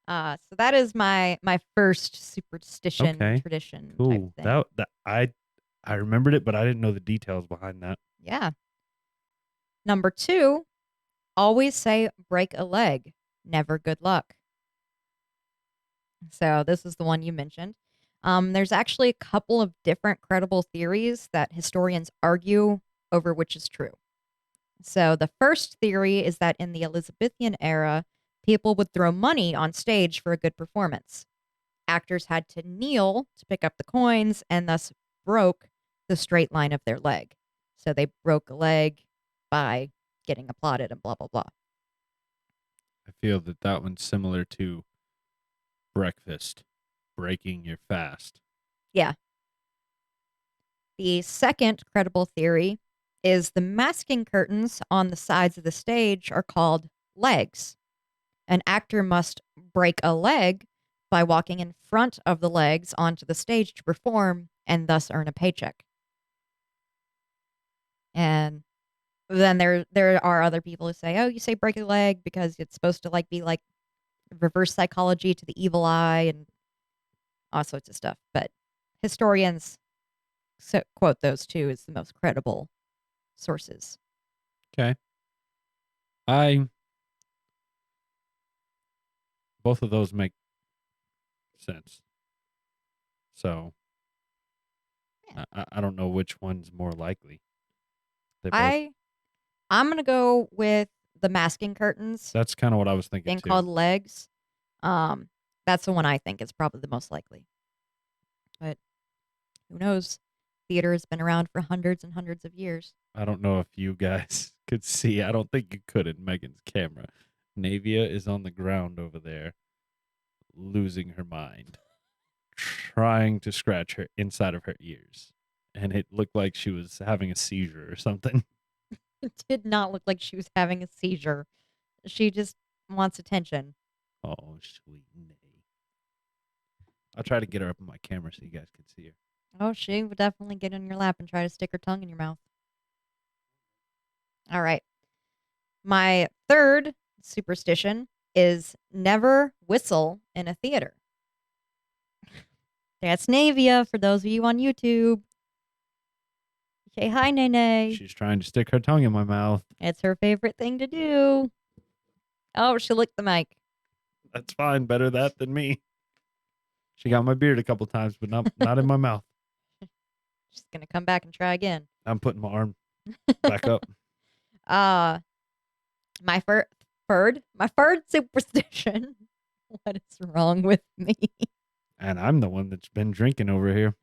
So that is my first superstition Okay. tradition type Cool. thing. That I remembered it, but I didn't know the details behind that. Yeah. Number 2, always say break a leg, never good luck. So this is the one you mentioned. There's actually a couple of different credible theories that historians argue over which is true. So the first theory is that in the Elizabethan era, people would throw money on stage for a good performance. Actors had to kneel to pick up the coins and thus broke the straight line of their leg. So they broke a leg by getting applauded and blah, blah, blah. I feel that one's similar to breakfast, breaking your fast. Yeah. The second credible theory is the masking curtains on the sides of the stage are called legs. An actor must break a leg by walking in front of the legs onto the stage to perform and thus earn a paycheck. And then there are other people who say, "Oh, you say break a leg because it's supposed to be like reverse psychology to the evil eye and all sorts of stuff." But historians quote those two as the most credible sources. Okay. Both of those make sense. So Yeah. I don't know which one's more likely. They both. I'm gonna go with the masking curtains That's kind of what I was thinking being too. called legs. Um, that's the one I think is probably the most likely. But who knows? Theater has been around for hundreds and hundreds of years. I don't know if you guys could see. I don't think you could in Megan's camera. Navia is on the ground over there, losing her mind, trying to scratch her inside of her ears. And it looked like she was having a seizure or something. It did not look like she was having a seizure. She just wants attention. Oh, sweet Nay. I'll try to get her up on my camera so you guys can see her. Oh, she would definitely get in your lap and try to stick her tongue in your mouth. All right. My third superstition is never whistle in a theater. That's Navia for those of you on YouTube. Say hi, Nene. She's trying to stick her tongue in my mouth. It's her favorite thing to do. Oh, she licked the mic. That's fine. Better that than me. She got my beard a couple times, but not in my mouth. She's gonna come back and try again. I'm putting my arm back up. My third superstition. What is wrong with me? And I'm the one that's been drinking over here.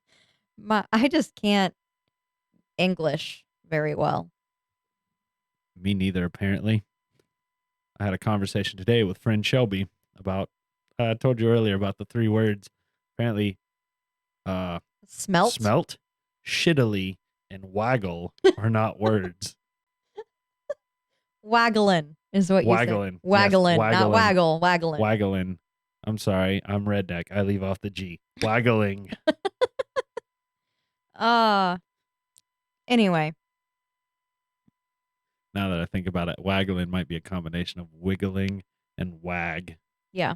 I just can't English very well. Me neither, apparently. I had a conversation today with friend Shelby about, I told you earlier about the 3 words. Apparently, smelt, shittily, and waggle are not words. Waggling is what you say. Waggling. Waggling, Yes, not waggle. Waggling. Waggling. I'm sorry. I'm redneck. I leave off the G. Waggling. Anyway. Now that I think about it, waggling might be a combination of wiggling and wag. Yeah,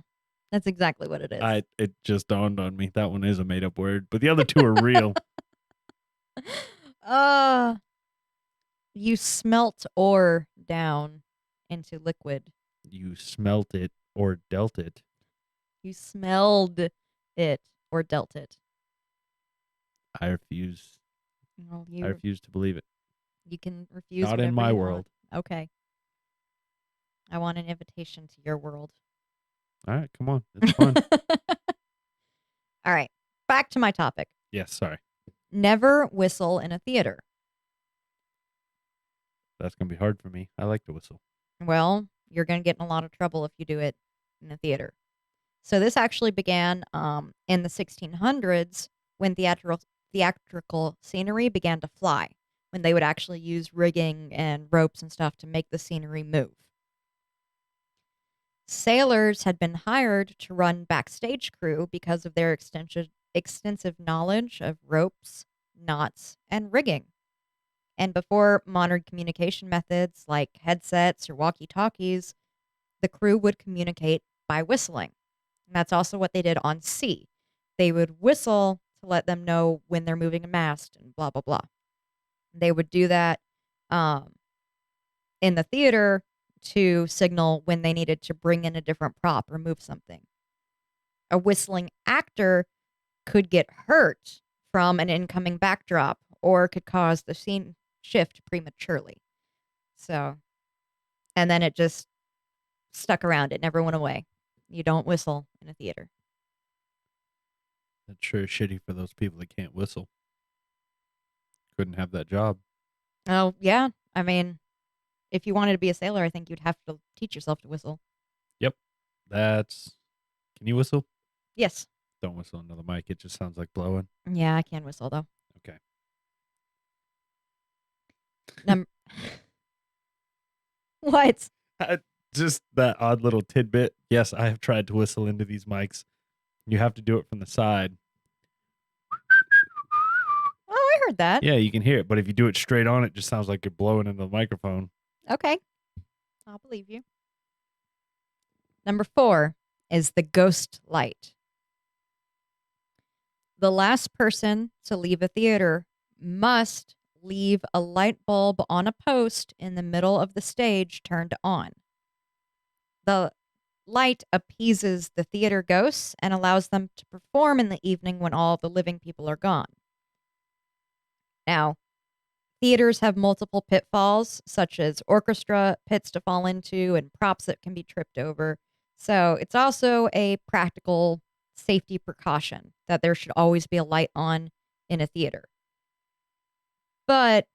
that's exactly what it is. It just dawned on me that one is a made up word, but the other 2 are real. You smelt ore down into liquid. You smelt it or dealt it. You smelled it or dealt it. I refuse. Well, I refuse to believe it. You can refuse. Not in my world. Okay. I want an invitation to your world. All right, come on. It's fun. All right. Back to my topic. Yes, sorry. Never whistle in a theater. That's going to be hard for me. I like to whistle. Well, you're going to get in a lot of trouble if you do it in a theater. So this actually began in the 1600s when theatrical scenery began to fly, when they would actually use rigging and ropes and stuff to make the scenery move. Sailors had been hired to run backstage crew because of their extensive knowledge of ropes knots, and rigging. And before modern communication methods like headsets or walkie talkies, the crew would communicate by whistling. And that's also what they did on sea. They would whistle to let them know when they're moving a mast and blah, blah, blah. They would do that um, in the theater to signal when they needed to bring in a different prop or move something. A whistling actor could get hurt from an incoming backdrop or could cause the scene shift prematurely. So, and then it just stuck around. It never went away. You don't whistle in a theater. That's sure shitty for those people that can't whistle. Couldn't have that job. Oh, yeah. I mean, if you wanted to be a sailor, I think you'd have to teach yourself to whistle. Yep. That's. Can you whistle? Yes. Don't whistle into the mic. It just sounds like blowing. Yeah, I can whistle, though. Okay. What? Just that odd little tidbit. Yes, I have tried to whistle into these mics. You have to do it from the side. Oh, I heard that. Yeah, you can hear it, but if you do it straight on, it just sounds like you're blowing into the microphone. Okay. I'll believe you. Number 4 is the ghost light. The last person to leave a theater must leave a light bulb on a post in the middle of the stage turned on. The light appeases the theater ghosts and allows them to perform in the evening when all the living people are gone. Now, theaters have multiple pitfalls, such as orchestra pits to fall into and props that can be tripped over. So it's also a practical safety precaution that there should always be a light on in a theater. But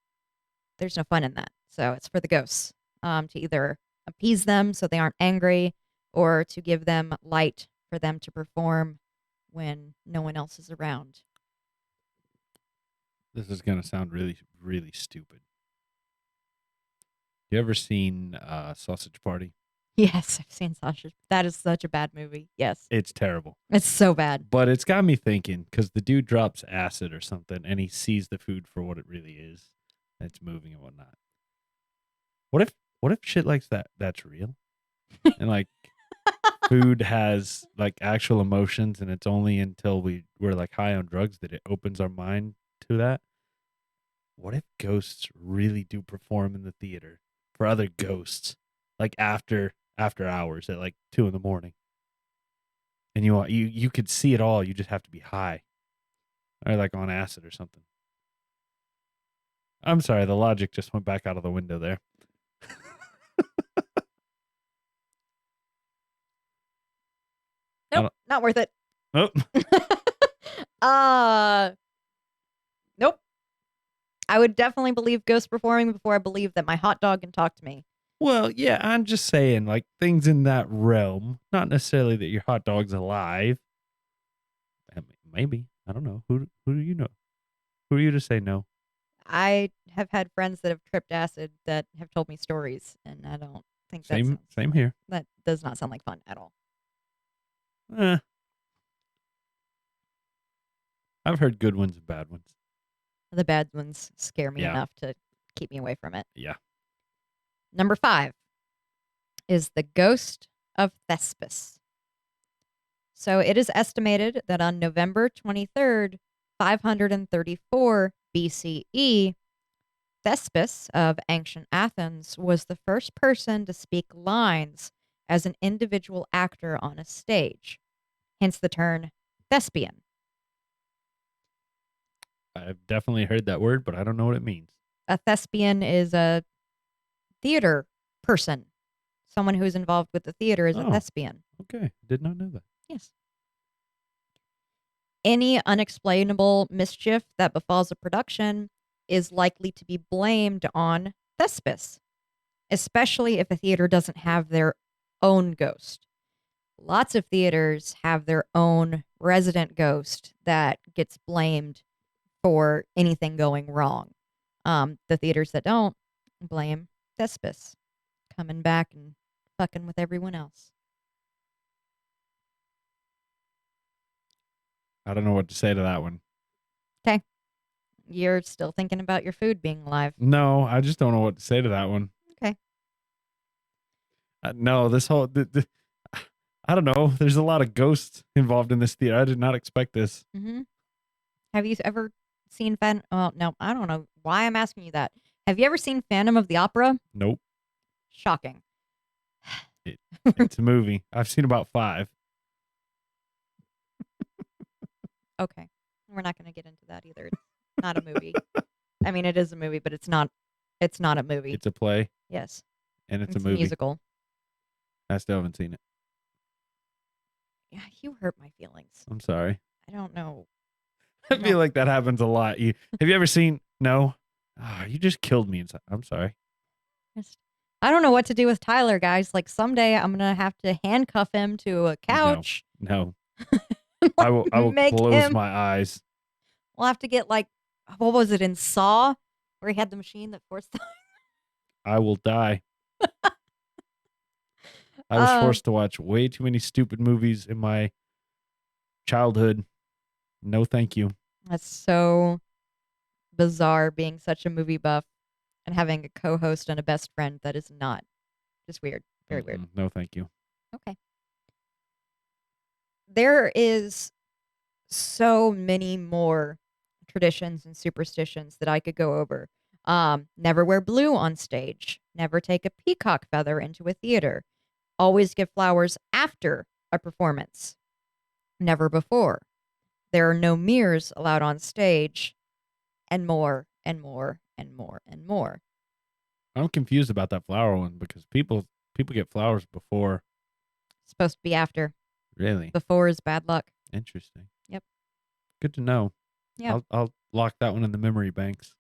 there's no fun in that. So it's for the ghosts to either appease them so they aren't angry or to give them light for them to perform when no one else is around. This is going to sound really, really stupid. You ever seen Sausage Party? Yes, I've seen Sausage. That is such a bad movie. Yes. It's terrible. It's so bad. But it's got me thinking because the dude drops acid or something and he sees the food for what it really is. And it's moving and whatnot. What if shit like that's real? And like food has like actual emotions and it's only until we're like high on drugs that it opens our mind to that. What if ghosts really do perform in the theater for other ghosts? Like after hours at like 2 a.m. And you could see it all, you just have to be high. Or like on acid or something. I'm sorry, the logic just went back out of the window there. Nope, not worth it. Oh. Nope. I would definitely believe ghosts performing before I believe that my hot dog can talk to me. Well, yeah, I'm just saying, like, things in that realm. Not necessarily that your hot dog's alive. Maybe. I don't know. Who do you know? Who are you to say no? I have had friends that have tripped acid that have told me stories, and I don't think Same here. That does not sound like fun at all. I've heard good ones and bad ones. The bad ones scare me Yeah. enough to keep me away from it. Yeah. Number 5 is the ghost of Thespis. So it is estimated that on November 23rd, 534 BCE, Thespis of ancient Athens was the first person to speak lines as an individual actor on a stage, hence the term thespian. I've definitely heard that word, but I don't know what it means. A thespian is a theater person. Someone who is involved with the theater is a Oh. thespian. Okay. Did not know that. Yes. Any unexplainable mischief that befalls a production is likely to be blamed on Thespis, especially if a theater doesn't have their own ghost. Lots of theaters have their own resident ghost that gets blamed for anything going wrong. The theaters that don't blame Thespis coming back and fucking with everyone else. I don't know what to say to that one. Okay. You're still thinking about your food being live. No, I just don't know what to say to that one. Okay. No, this whole I don't know. There's a lot of ghosts involved in this theater. I did not expect this. Mm-hmm. Have you ever seen Well, no, I don't know why I'm asking you that. Have you ever seen Phantom of the Opera? Nope. Shocking. It's a movie. I've seen about 5. Okay. We're not going to get into that either. It's not a movie. I mean, it is a movie, but it's not a movie. It's a play Yes. and it's a a movie. musical. I still haven't seen it. Yeah, you hurt my feelings. I'm sorry. I don't know. I feel like that happens a lot. Have you ever seen? No. Oh, you just killed me inside. I'm sorry. I don't know what to do with Tyler, guys. Like someday I'm gonna have to handcuff him to a couch. No. I will Make close him- my eyes. We'll have to get like, what was it in Saw, where he had the machine that forced. I will die. I was forced to watch way too many stupid movies in my childhood. No, thank you. That's so bizarre, being such a movie buff and having a co-host and a best friend that is not. Just weird. Very weird. No, thank you. Okay. There is so many more traditions and superstitions that I could go over. Never wear blue on stage. Never take a peacock feather into a theater. Always give flowers after a performance. Never before. There are no mirrors allowed on stage, and more and more and more and more. I'm confused about that flower one because people get flowers before. It's supposed to be after. Really? Before is bad luck. Interesting. Yep. Good to know. Yeah. I'll lock that one in the memory banks.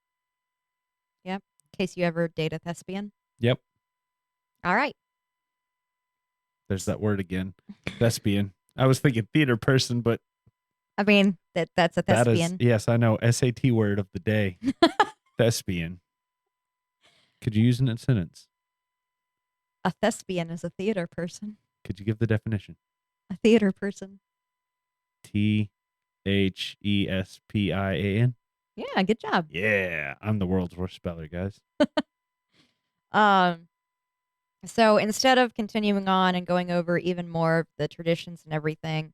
Yep. In case you ever date a thespian. Yep. All right. There's that word again. Thespian. I was thinking theater person, but I mean, that's a thespian. Yes, I know. SAT word of the day. Thespian. Could you use it in a sentence? A thespian is a theater person. Could you give the definition? A theater person. THESPIAN. Yeah, good job. Yeah, I'm the world's worst speller, guys. So instead of continuing on and going over even more of the traditions and everything,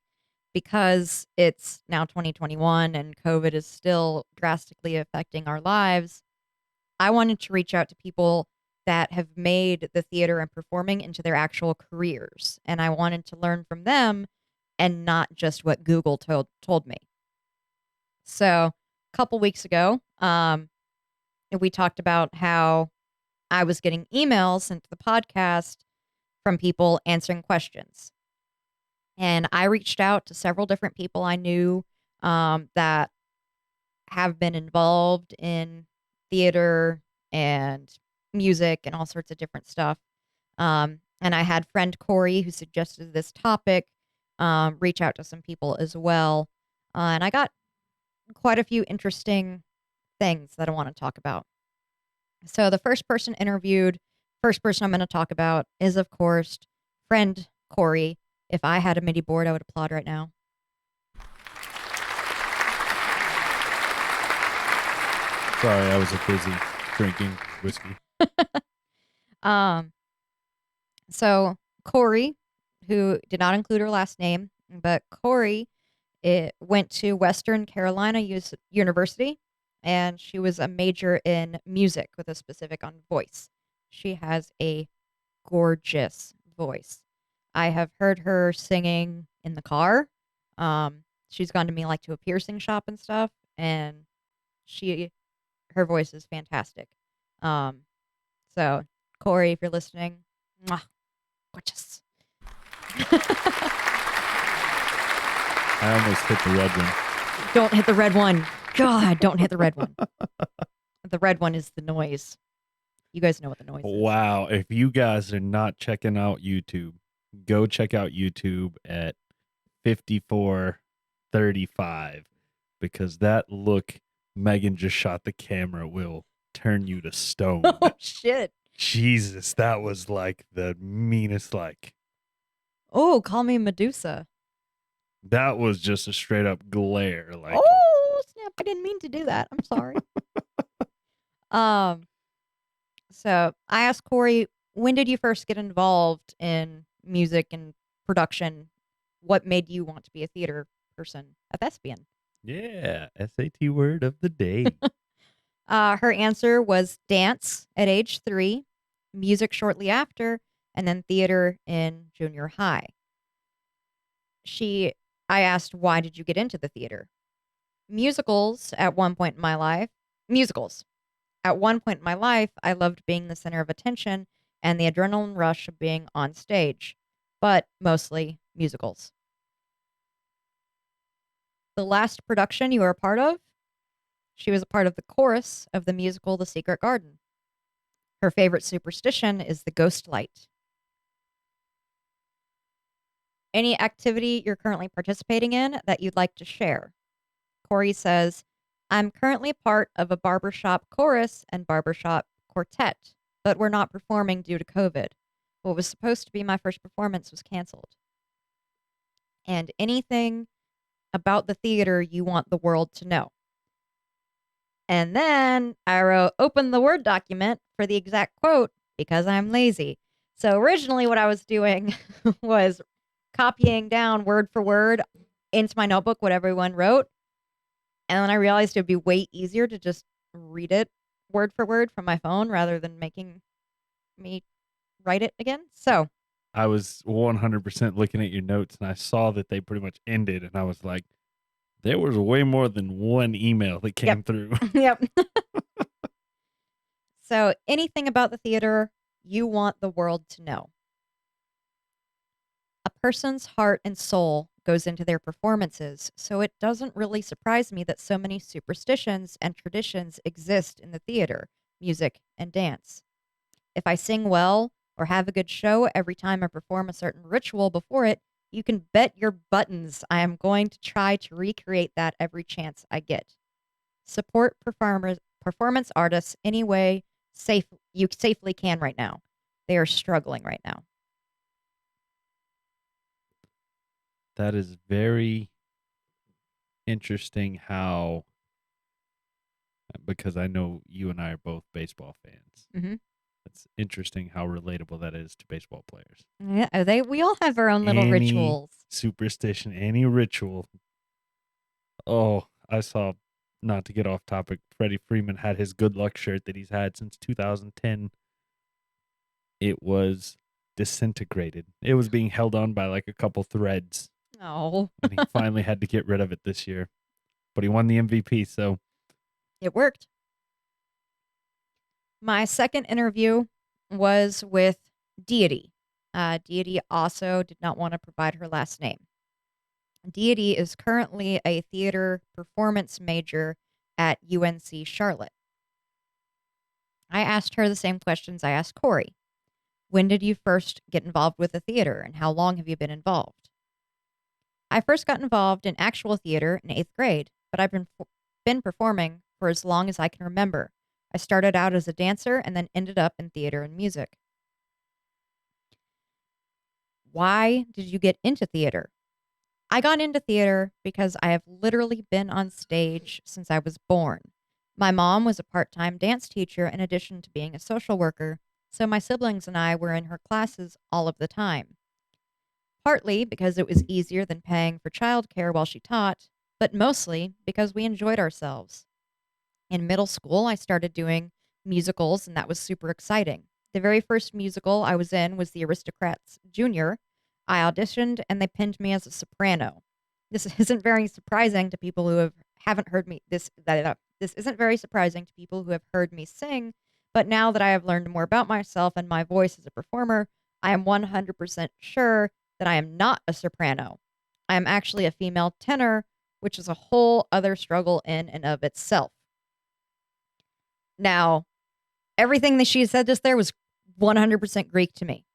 because it's now 2021 and COVID is still drastically affecting our lives, I wanted to reach out to people that have made the theater and performing into their actual careers. And I wanted to learn from them and not just what Google told me. So a couple weeks ago, we talked about how I was getting emails sent to the podcast from people answering questions. And I reached out to several different people I knew that have been involved in theater and music and all sorts of different stuff. And I had friend Corey, who suggested this topic, reach out to some people as well. And I got quite a few interesting things that I want to talk about. So the first person I'm going to talk about is, of course, friend Corey. If I had a MIDI board, I would applaud right now. Sorry, I was busy drinking whiskey. So Corey, who did not include her last name, but Corey went to Western Carolina University, and she was a major in music with a specific on voice. She has a gorgeous voice. I have heard her singing in the car. She's gone to me like to a piercing shop and stuff, and her voice is fantastic. So Corey, if you're listening, mwah, gorgeous. I almost hit the red one. Don't hit the red one. God, don't hit the red one. The red one is the noise. You guys know what the noise is. Wow. If you guys are not checking out YouTube, go check out YouTube at 5435 because that look Megan just shot the camera will turn you to stone. Oh, shit. Jesus, that was like the meanest Oh, call me Medusa. That was just a straight up glare. Like, Oh, Yep, I didn't mean to do that. I'm sorry. um, so I asked Corey, when did you first get involved in music and production? What made you want to be a theater person, a thespian? Yeah, SAT word of the day. Her answer was dance at age 3, music shortly after, and then theater in junior high. I asked, why did you get into the theater? Musicals at one point in my life. Musicals. At one point in my life, I loved being the center of attention and the adrenaline rush of being on stage, but mostly musicals. The last production you were a part of? She was a part of the chorus of the musical The Secret Garden. Her favorite superstition is the ghost light. Any activity you're currently participating in that you'd like to share? Corey says, I'm currently part of a barbershop chorus and barbershop quartet, but we're not performing due to COVID. What was supposed to be my first performance was canceled. And anything about the theater you want the world to know. And then I wrote, open the Word document for the exact quote because I'm lazy. So originally what I was doing was copying down word for word into my notebook what everyone wrote. And then I realized it would be way easier to just read it word for word from my phone rather than making me write it again. So I was 100% looking at your notes and I saw that they pretty much ended, and I was like, there was way more than one email that came through. Yep. So anything about the theater you want the world to know. A person's heart and soul goes into their performances, so it doesn't really surprise me that so many superstitions and traditions exist in the theater, music, and dance. If I sing well or have a good show every time I perform a certain ritual before it, you can bet your buttons I am going to try to recreate that every chance I get. Support performance artists any way you safely can right now. They are struggling right now. That is very interesting how, because I know you and I are both baseball fans. Mm-hmm. It's interesting how relatable that is to baseball players. Yeah, we all have our own little Any rituals. superstition, any ritual. Oh, I saw, not to get off topic, Freddie Freeman had his good luck shirt that he's had since 2010. It was disintegrated. It was being held on by like a couple threads, Oh, and he finally had to get rid of it this year. But he won the MVP, so it worked. My second interview was with Deity. Deity also did not want to provide her last name. Deity is currently a theater performance major at UNC Charlotte. I asked her the same questions I asked Corey. When did you first get involved with the theater, and how long have you been involved? I first got involved in actual theater in 8th grade, but I've been performing for as long as I can remember. I started out as a dancer and then ended up in theater and music. Why did you get into theater? I got into theater because I have literally been on stage since I was born. My mom was a part-time dance teacher in addition to being a social worker, so my siblings and I were in her classes all of the time. Partly because it was easier than paying for childcare while she taught, but mostly because we enjoyed ourselves. In middle school, I started doing musicals, and that was super exciting. The very first musical I was in was The Aristocrats Junior. I auditioned, and they pinned me as a soprano. This isn't very surprising to people who haven't heard me. This isn't very surprising to people who have heard me sing. But now that I have learned more about myself and my voice as a performer, I am 100% sure that I am not a soprano. I am actually a female tenor, which is a whole other struggle in and of itself. Now, everything that she said just there was 100% Greek to me.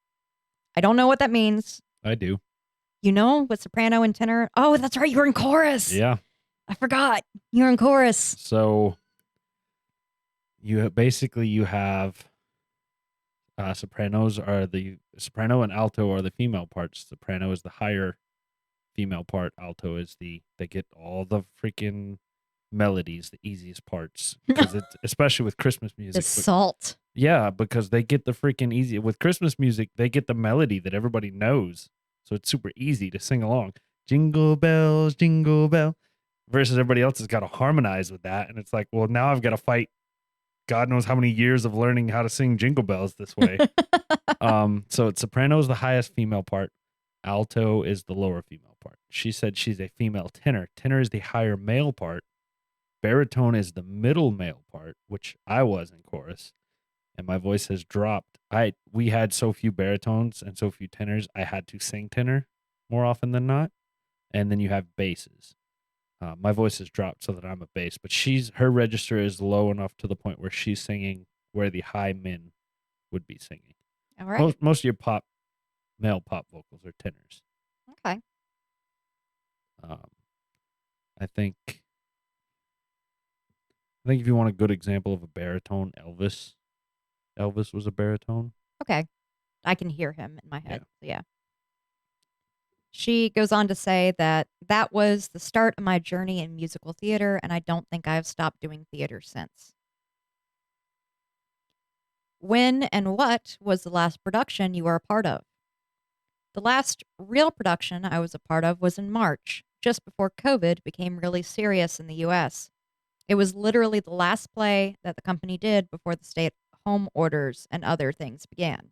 I don't know what that means. I do. You know what soprano and tenor? Oh, that's right. You were in chorus. Yeah. I forgot. You were in chorus. So you have sopranos are the soprano and alto are the female parts. Soprano is the higher female part. Alto is they get all the freaking melodies, the easiest parts, because it's especially with Christmas The music. salt. Yeah, because they get the freaking easy with Christmas music. They get the melody that everybody knows, so it's super easy to sing along. Jingle bells, jingle bell, versus everybody else has got to harmonize with that, and it's like, well, now I've got to fight. God knows how many years of learning how to sing jingle bells this way. So it's soprano is the highest female part. Alto is the lower female part. She said she's a female tenor. Tenor is the higher male part. Baritone is the middle male part, which I was in chorus, and my voice has dropped. We had so few baritones and so few tenors, I had to sing tenor more often than not. And then you have basses. My voice has dropped so that I'm a bass, but her register is low enough to the point where she's singing where the high men would be singing. All right. Most of your male pop vocals are tenors. Okay. I think if you want a good example of a baritone, Elvis was a baritone. Okay. I can hear him in my head. Yeah. So yeah. She goes on to say that was the start of my journey in musical theater, and I don't think I've stopped doing theater since. When and what was the last production you were a part of? The last real production I was a part of was in March, just before COVID became really serious in the US. It was literally the last play that the company did before the stay-at-home orders and other things began.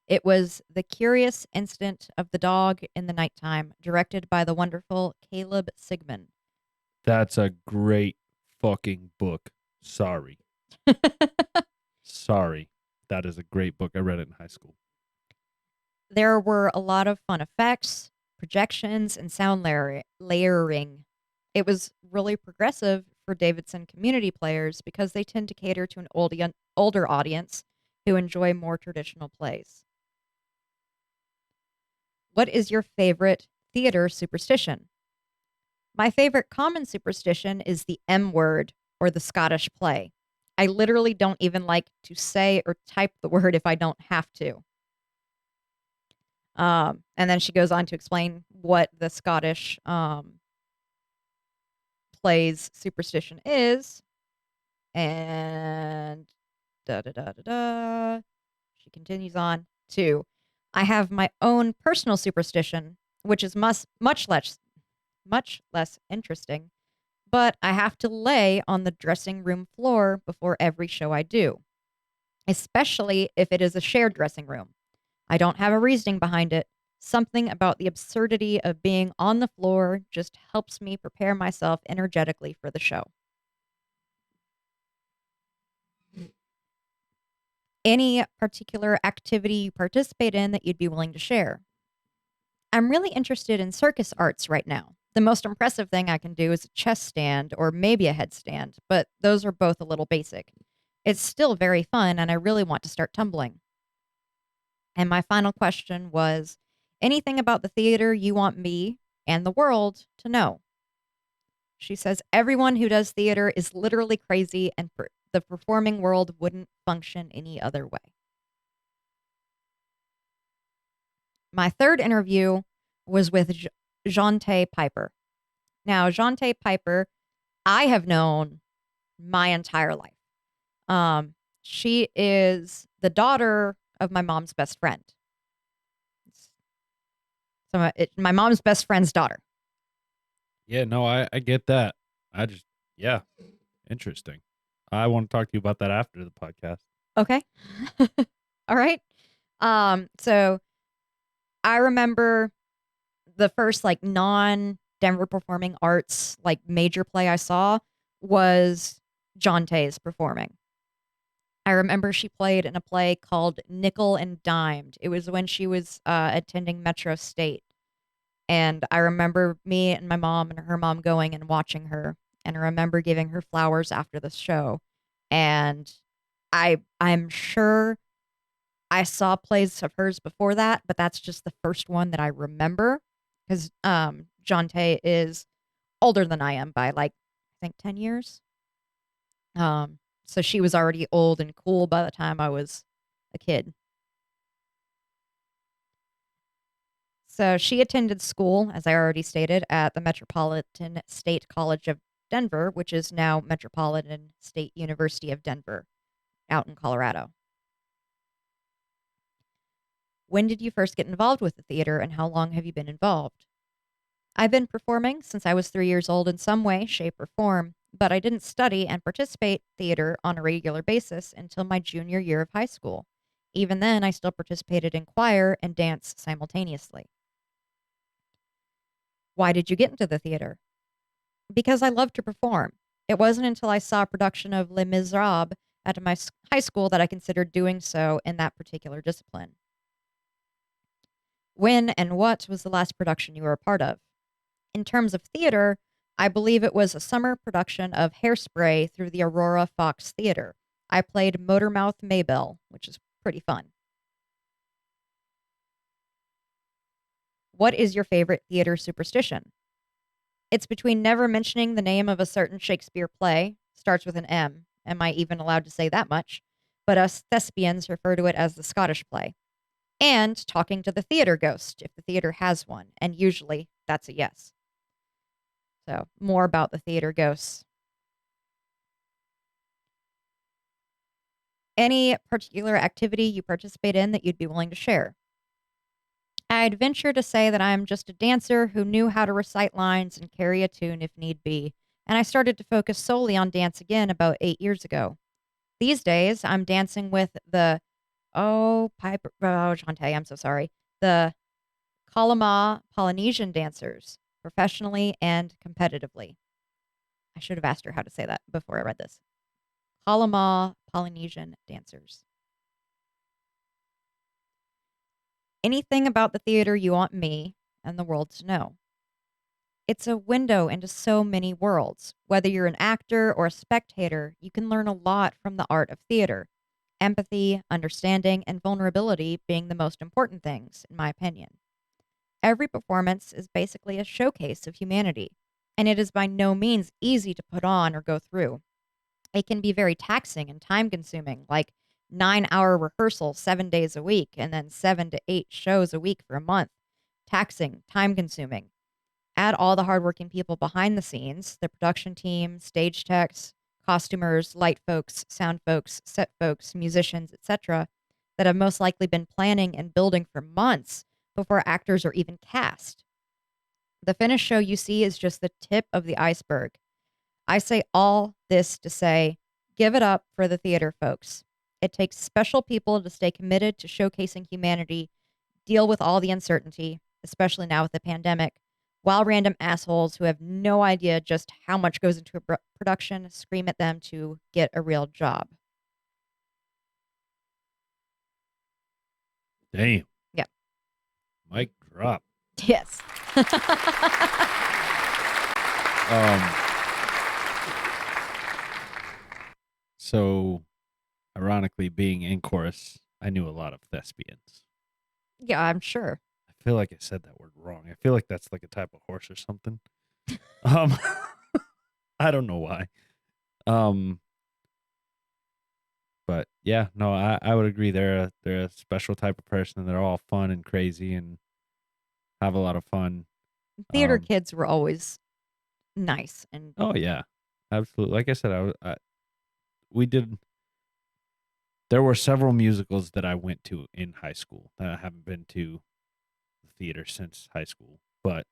It was The Curious Incident of the Dog in the Nighttime, directed by the wonderful Caleb Sigmund. That's a great fucking book. Sorry. Sorry. That is a great book. I read it in high school. There were a lot of fun effects, projections, and sound layering. It was really progressive for Davidson community players because they tend to cater to an older audience who enjoy more traditional plays. What is your favorite theater superstition? My favorite common superstition is the M word, or the Scottish play. I literally don't even like to say or type the word if I don't have to. And then she goes on to explain what the Scottish play's superstition is. And da da da da da. She continues on to, I have my own personal superstition, which is much less interesting, but I have to lay on the dressing room floor before every show I do, especially if it is a shared dressing room. I don't have a reasoning behind it. Something about the absurdity of being on the floor just helps me prepare myself energetically for the show. Any particular activity you participate in that you'd be willing to share? I'm really interested in circus arts right now. The most impressive thing I can do is a chest stand or maybe a headstand, but those are both a little basic. It's still very fun, and I really want to start tumbling. And my final question was, anything about the theater you want me and the world to know? She says, everyone who does theater is literally crazy, and the performing world wouldn't function any other way. My third interview was with Jonte Piper. Now, Jonte Piper, I have known my entire life. She is the daughter of my mom's best friend. So my mom's best friend's daughter. Yeah, no, I get that. Yeah, interesting. I want to talk to you about that after the podcast. Okay. All right. So I remember the first like non-Denver Performing Arts like major play I saw was Jonte's performing. I remember she played in a play called Nickel and Dimed. It was when she was attending Metro State. And I remember me and my mom and her mom going and watching her. And I remember giving her flowers after the show. And I'm sure I saw plays of hers before that, but that's just the first one that I remember. Because Jonte is older than I am by like, I think 10 years. So she was already old and cool by the time I was a kid. So she attended school, as I already stated, at the Metropolitan State College of Denver, which is now Metropolitan State University of Denver, out in Colorado. When did you first get involved with the theater, and how long have you been involved? I've been performing since I was 3 years old in some way, shape, or form, but I didn't study and participate theater on a regular basis until my junior year of high school. Even then, I still participated in choir and dance simultaneously. Why did you get into the theater? Because I love to perform. It wasn't until I saw a production of Les Miserables at my high school that I considered doing so in that particular discipline. When and what was the last production you were a part of? In terms of theater, I believe it was a summer production of Hairspray through the Aurora Fox Theater. I played Motormouth Maybelle, which is pretty fun. What is your favorite theater superstition? It's between never mentioning the name of a certain Shakespeare play, starts with an M. Am I even allowed to say that much? But us thespians refer to it as the Scottish play. And talking to the theater ghost, if the theater has one, and usually that's a yes. So, more about the theater ghosts. Any particular activity you participate in that you'd be willing to share? I'd venture to say that I'm just a dancer who knew how to recite lines and carry a tune if need be, and I started to focus solely on dance again about 8 years ago. These days, I'm dancing with the Shantae, I'm so sorry. The Kalama Polynesian dancers, professionally and competitively. I should have asked her how to say that before I read this. Kalama Polynesian dancers. Anything about the theater you want me and the world to know? It's a window into so many worlds. Whether you're an actor or a spectator, you can learn a lot from the art of theater. Empathy, understanding, and vulnerability being the most important things, in my opinion. Every performance is basically a showcase of humanity, and it is by no means easy to put on or go through. It can be very taxing and time consuming, like 9-hour rehearsal 7 days a week, and then 7 to 8 shows a week for a month. Taxing, time consuming. Add all the hardworking people behind the scenes, the production team, stage techs, costumers, light folks, sound folks, set folks, musicians, etc., that have most likely been planning and building for months before actors are even cast. The finished show you see is just the tip of the iceberg. I say all this to say, give it up for the theater folks. It takes special people to stay committed to showcasing humanity, deal with all the uncertainty, especially now with the pandemic, while random assholes who have no idea just how much goes into a production scream at them to get a real job. Damn. Yep. Mic drop. Yes. So, ironically, being in chorus, I knew a lot of thespians. Yeah, I'm sure. I feel like I said that word wrong. I feel like that's like a type of horse or something. I don't know why. But yeah, no, I would agree. They're a special type of person, and they're all fun and crazy and have a lot of fun. Theater kids were always nice and Oh yeah, absolutely. Like I said, we did. There were several musicals that I went to in high school that I haven't been to the theater since high school. But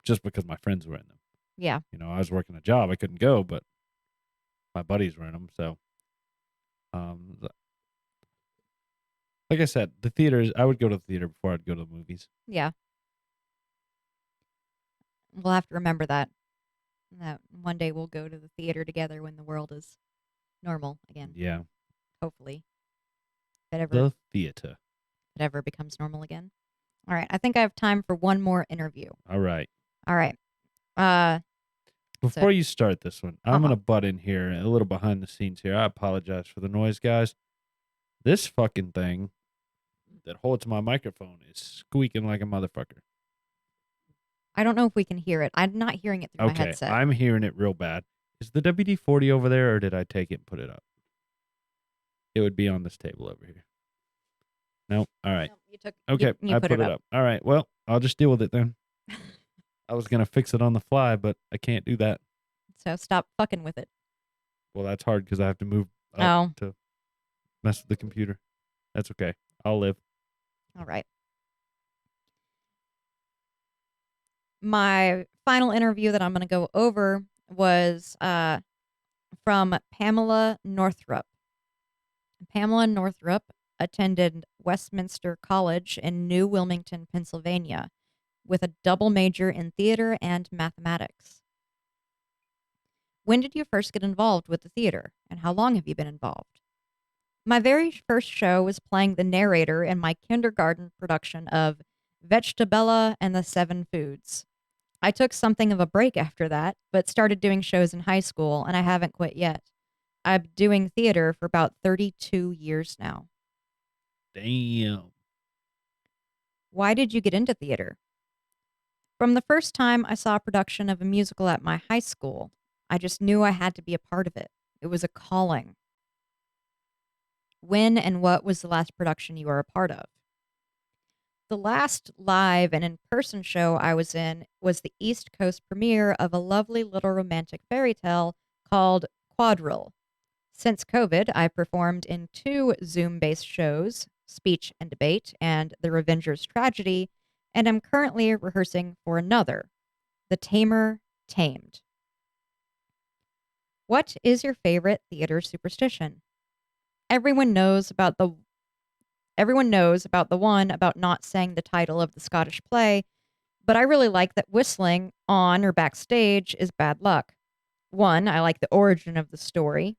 just because my friends were in them. yeah. I was working a job, I couldn't go, but my buddies were in them. So, like I said, the theaters. I would go to the theater before I'd go to the movies. Yeah. We'll have to remember that one day we'll go to the theater together when the world is normal again. Yeah, Hopefully. If the theater. it ever becomes normal again. All right. I think I have time for one more interview. All right. All right. Before you start this one, I'm gonna butt in here a little behind the scenes here. I apologize for the noise, guys. This fucking thing that holds my microphone is squeaking like a motherfucker. I don't know if we can hear it. I'm not hearing it through my headset. I'm hearing it real bad. Is the WD-40 over there, or did I take it and put it up? It would be on this table over here. No? All right. No, you took, okay, you I put put it up. All right. Well, I'll just deal with it then. I was gonna fix it on the fly, but I can't do that. So stop fucking with it. Well, that's hard because I have to move up Oh, to mess with the computer. That's okay. I'll live. all right. My final interview that I'm going to go over was from Pamela Northrup. Pamela Northrup attended Westminster College in New Wilmington, Pennsylvania, with a double major in theater and mathematics. When did you first get involved with the theater, and how long have you been involved? My very first show was playing the narrator in my kindergarten production of Vegetabella and the Seven Foods. I took something of a break after that, but started doing shows in high school, and I haven't quit yet. I'm doing theater for about 32 years now. Damn. Why did you get into theater? From the first time I saw a production of a musical at my high school, I just knew I had to be a part of it. It was a calling. When and what was the last production you were a part of? The last live and in person show I was in was the East Coast premiere of a lovely little romantic fairy tale called Quadrille. Since COVID, I performed in 2 Zoom based shows, Speech and Debate and The Revenger's Tragedy, and I'm currently rehearsing for another, The Tamer Tamed. What is your favorite theater superstition? Everyone knows about the one about not saying the title of the Scottish play, but I really like that whistling on or backstage is bad luck. 1, I like the origin of the story.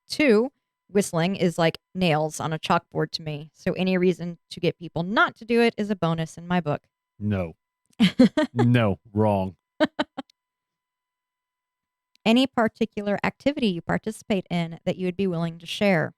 2, whistling is like nails on a chalkboard to me, so any reason to get people not to do it is a bonus in my book. No. No. Wrong. Any particular activity you participate in that you would be willing to share?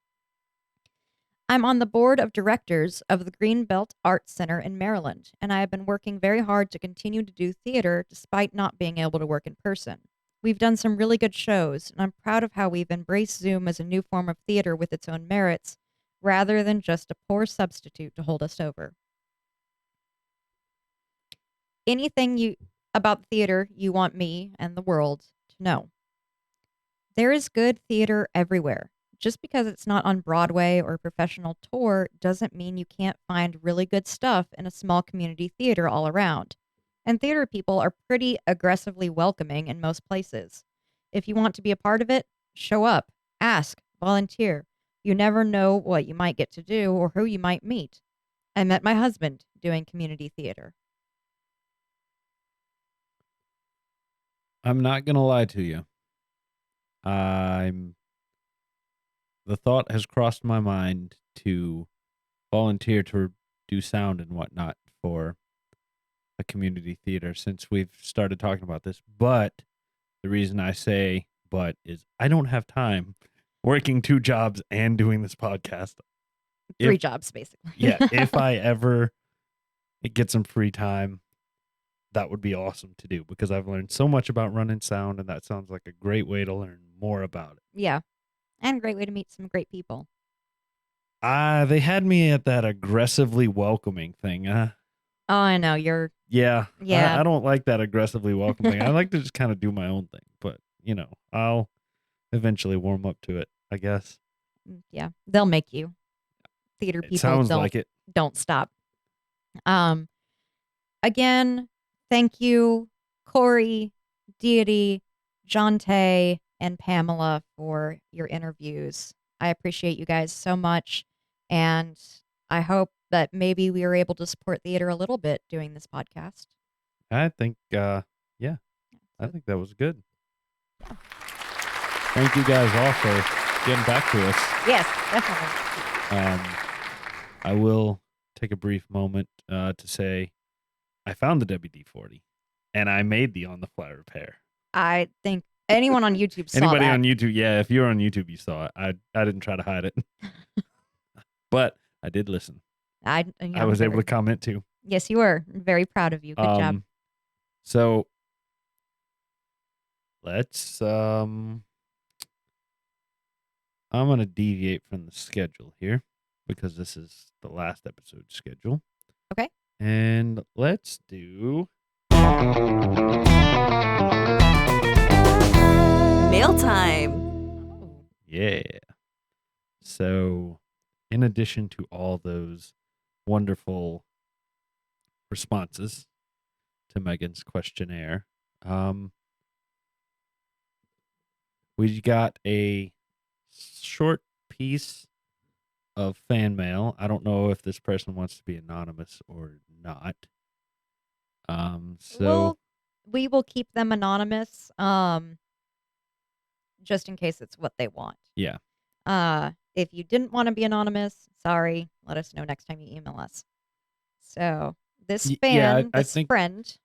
I'm on the board of directors of the Greenbelt Arts Center in Maryland, and I have been working very hard to continue to do theater despite not being able to work in person. We've done some really good shows, and I'm proud of how we've embraced Zoom as a new form of theater with its own merits, rather than just a poor substitute to hold us over. Anything about theater you want me and the world to know? There is good theater everywhere. Just because it's not on Broadway or a professional tour doesn't mean you can't find really good stuff in a small community theater all around. And theater people are pretty aggressively welcoming in most places. If you want to be a part of it, show up, ask, volunteer. You never know what you might get to do or who you might meet. I met my husband doing community theater. I'm not gonna lie to you. The thought has crossed my mind to volunteer to do sound and whatnot for a community theater since we've started talking about this. But the reason I say but is I don't have time working 2 jobs and doing this podcast. 3 jobs, basically. Yeah, if I ever get some free time, that would be awesome to do because I've learned so much about running sound, and that sounds like a great way to learn more about it. Yeah. And a great way to meet some great people. They had me at that aggressively welcoming thing. Oh, I know. Yeah. Yeah. I don't like that aggressively welcome thing. I like to just kind of do my own thing, but I'll eventually warm up to it, I guess. Yeah. They'll make you. Theater It people sounds like it. don't stop. Again, thank you, Corey, Deity, Jonte, and Pamela for your interviews. I appreciate you guys so much, and I hope that maybe we were able to support theater a little bit doing this podcast. I think, yeah, I think that was good. Thank you guys all for getting back to us. Yes, definitely. I will take a brief moment to say I found the WD-40 and I made the on-the-fly repair. I think anyone on YouTube saw Anybody that. on YouTube, yeah, if you're on YouTube, you saw it. I didn't try to hide it, but I did listen. I was able to comment too. Yes, you were. I'm very proud of you. Good job. So let's I'm gonna deviate from the schedule here because this is the last episode schedule. Okay. And let's do Mail time. Oh. yeah. So, in addition to all those wonderful responses to Megan's questionnaire, we got a short piece of fan mail. I don't know if this person wants to be anonymous or not. So We will keep them anonymous, just in case it's what they want. yeah, If you didn't want to be anonymous, sorry, let us know next time you email us. So this friend, I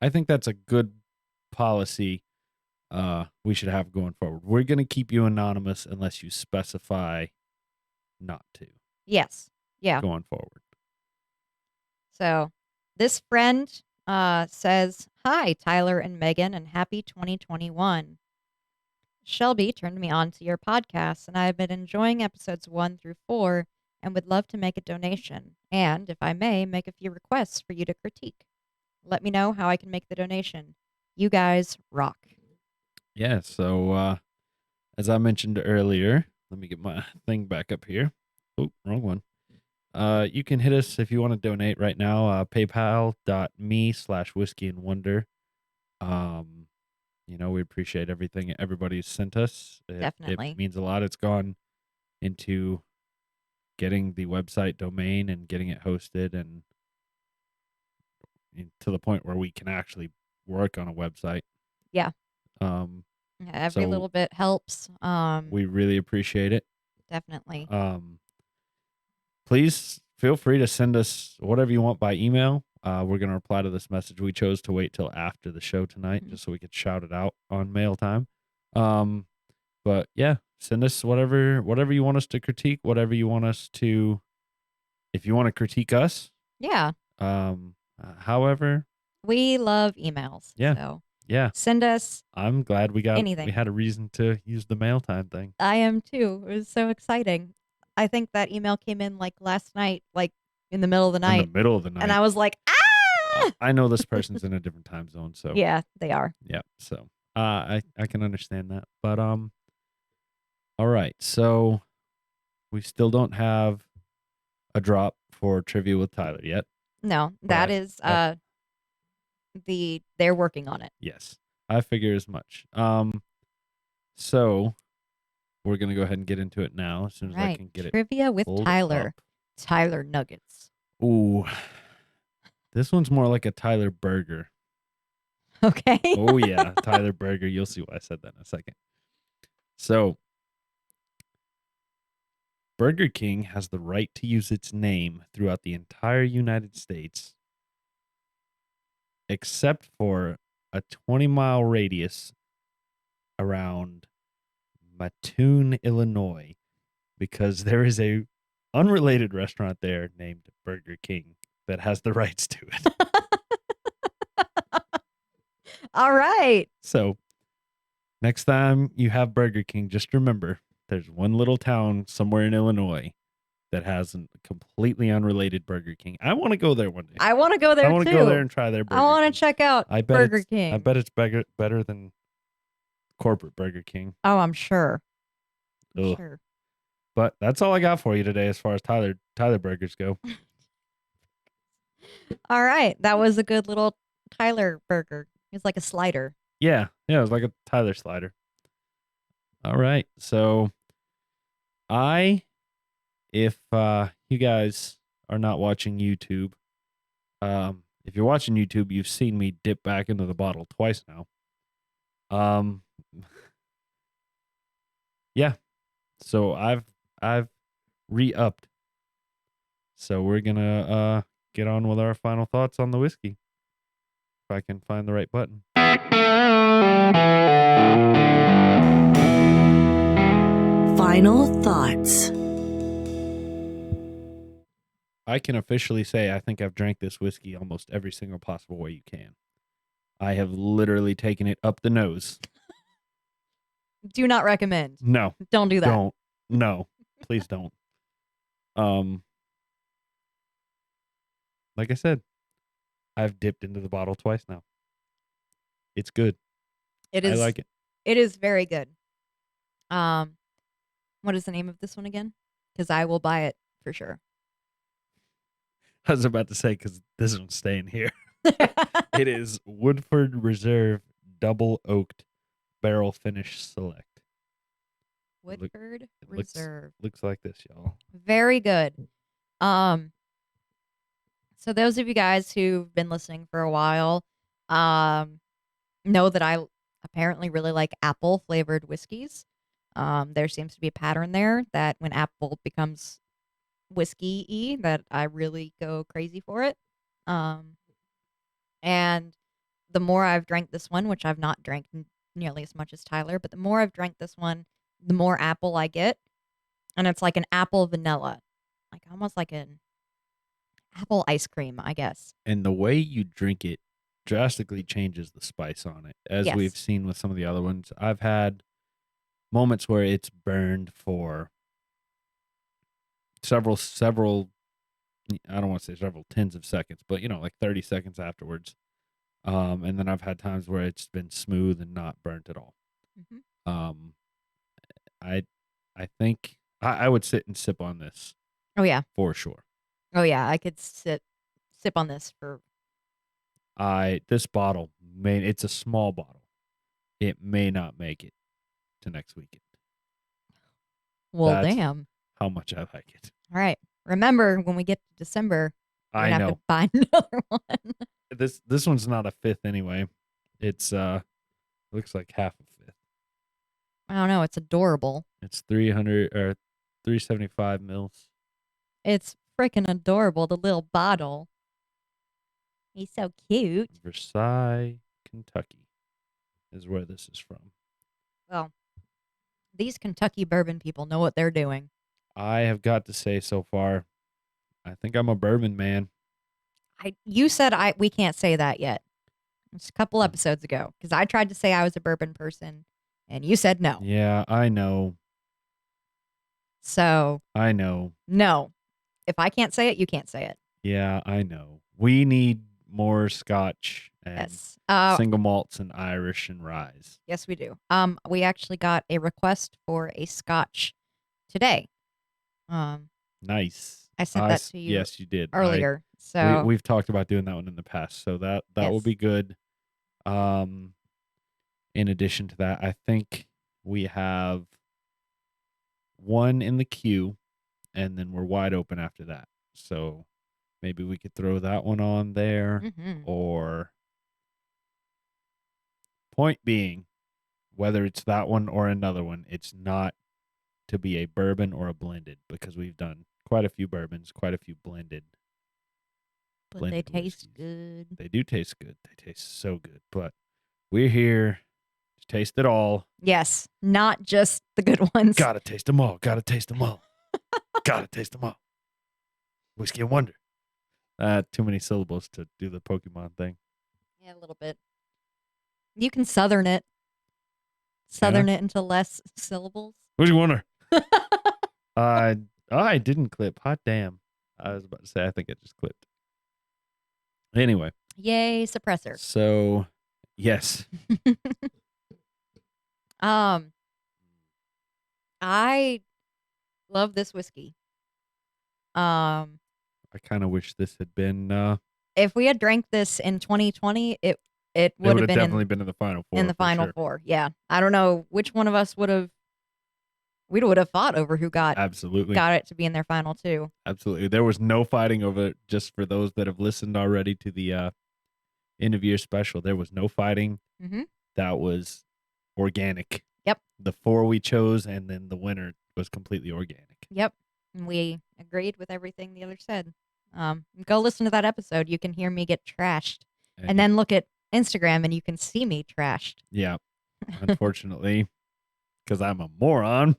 think that's a good policy. We should have going forward. We're gonna keep you anonymous unless you specify not to. yes, yeah. Going forward. So this friend says, "Hi, Tyler and Megan, and happy 2021. Shelby turned me on to your podcast, and I have been enjoying episodes 1 through 4 and would love to make a donation. And, if I may, make a few requests for you to critique. Let me know how I can make the donation. You guys rock." Yeah. So as I mentioned earlier, let me get my thing back up here. Oh, wrong one. You can hit us if you want to donate right now. PayPal.me/whiskey and wonder. We appreciate everything everybody's sent us. Definitely. It means a lot. It's gone into getting the website domain and getting it hosted and to the point where we can actually work on a website. Yeah. Um, Yeah, every little bit helps. We really appreciate it. Definitely. Please feel free to send us whatever you want by email. We're going to reply to this message. We chose to wait till after the show tonight just so we could shout it out on mail time. But yeah, send us whatever you want us to critique, whatever you want us to, if you want to critique us. Yeah. However, we love emails. Yeah. So yeah, send us. I'm glad we anything. had a reason to use the mail time thing. I am too. It was so exciting. I think that email came in like last night, like in the middle of the night. In the middle of the night. And I was like, ah! I know this person's in a different time zone, so Yeah, they are. yeah. So I can understand that. But all right. So we still don't have a drop for Trivia with Tyler yet. No, that But, is they're working on it. Yes. I figure as much. So we're gonna go ahead and get into it now as soon as I can get Trivia with pulled Tyler. up. Tyler Nuggets. Ooh. This one's more like a Tyler burger. Okay. Oh yeah, Tyler burger. You'll see why I said that in a second. So Burger King has the right to use its name throughout the entire United States, except for a 20-mile radius around Mattoon, Illinois, because there is a unrelated restaurant there named Burger King that has the rights to it. All right. So next time you have Burger King, just remember there's one little town somewhere in Illinois that has a completely unrelated Burger King. I want to go there one day. I want to go there too. I want to go there and try their Burger King. I want to check out Burger King. I bet it's better than corporate Burger King. Oh, I'm sure. I'm sure. But that's all I got for you today as far as Tyler burgers go. All right. That was a good little Tyler burger. It's like a slider. Yeah. Yeah, it was like a Tyler slider. All right. So if you guys are not watching YouTube, if you're watching YouTube, you've seen me dip back into the bottle twice now. Yeah. So I've re-upped. So we're gonna get on with our final thoughts on the whiskey. If I can find the right button. Final thoughts. I can officially say I think I've drank this whiskey almost every single possible way you can. I have literally taken it up the nose. Do not recommend. No. Don't do that. Don't. No. Please don't. Like I said, I've dipped into the bottle twice now. It's good. It I is. like it. It is very good. What is the name of this one again? Because I will buy it for sure. I was about to say because this one's staying here. It is Woodford Reserve Double Oaked Barrel Finish Select. Woodford It Reserve. looks like this, y'all. Very good. Um, so those of you guys who've been listening for a while, know that I apparently really like apple flavored whiskeys. There seems to be a pattern there that when apple becomes whiskey-y, that I really go crazy for it. And the more I've drank this one, which I've not drank nearly as much as Tyler, but the more I've drank this one, the more apple I get. And it's like an apple vanilla, like almost like an apple ice cream, I guess. And the way you drink it drastically changes the spice on it. As Yes. we've seen with some of the other ones, I've had moments where it's burned for several I don't want to say several tens of seconds, but like 30 seconds afterwards. And then I've had times where it's been smooth and not burnt at all. Mm-hmm. Um, I I think I would sit and sip on this Oh yeah. for sure. Oh yeah. I could sip on this for. This bottle it's a small bottle. It may not make it to next weekend. Well, That's damn. how much I like it. All right. Remember, when we get to December, we're I gonna have know to buy another one. this one's not a fifth anyway. It's looks like half a fifth. I don't know. It's adorable. It's 300 or 375 mils. It's freaking adorable. The little bottle. He's so cute. Versailles, Kentucky is where this is from. Well, these Kentucky bourbon people know what they're doing. I have got to say so far, I think I'm a bourbon man. You said we can't say that yet. It's a couple episodes ago because I tried to say I was a bourbon person, and you said no. Yeah, I know. So I know. no, if I can't say it, you can't say it. Yeah, I know. We need more Scotch and Yes. single malts and Irish and rye. Yes, we do. We actually got a request for a Scotch today. Nice. I sent that to you. Yes, you did Earlier. So we've talked about doing that one in the past, so that will yes. be good. In addition to that, I think we have one in the queue, and then we're wide open after that. So maybe we could throw that one on there, or point being, whether it's that one or another one, it's not to be a bourbon or a blended because we've done quite a few bourbons, quite a few blended. But they taste good. They do taste good. They taste so good. But we're here to taste it all. Yes, not just the good ones. Gotta taste them all. Gotta taste them all. Gotta taste them all. Whiskey and Wonder. Too many syllables to do the Pokemon thing. Yeah, a little bit. You can southern it. Southern it into less syllables. Whiskey and Wonder. I didn't clip. Hot damn. I was about to say, I think it just clipped. Anyway. Yay, suppressor. So, yes. I love this whiskey. I kind of wish this had been. If we had drank this in 2020, it would have definitely been in the final four. In the final four, yeah. I don't know which one of us would have. We would have fought over who got it to be in their final two. Absolutely, there was no fighting over it. Just for those that have listened already to the end of year special, there was no fighting. Mm-hmm. That was organic. Yep. The four we chose, and then the winner was completely organic. Yep. And we agreed with everything the other said. Go listen to that episode. You can hear me get trashed. And then look at Instagram and you can see me trashed. Yeah. Unfortunately, because I'm a moron,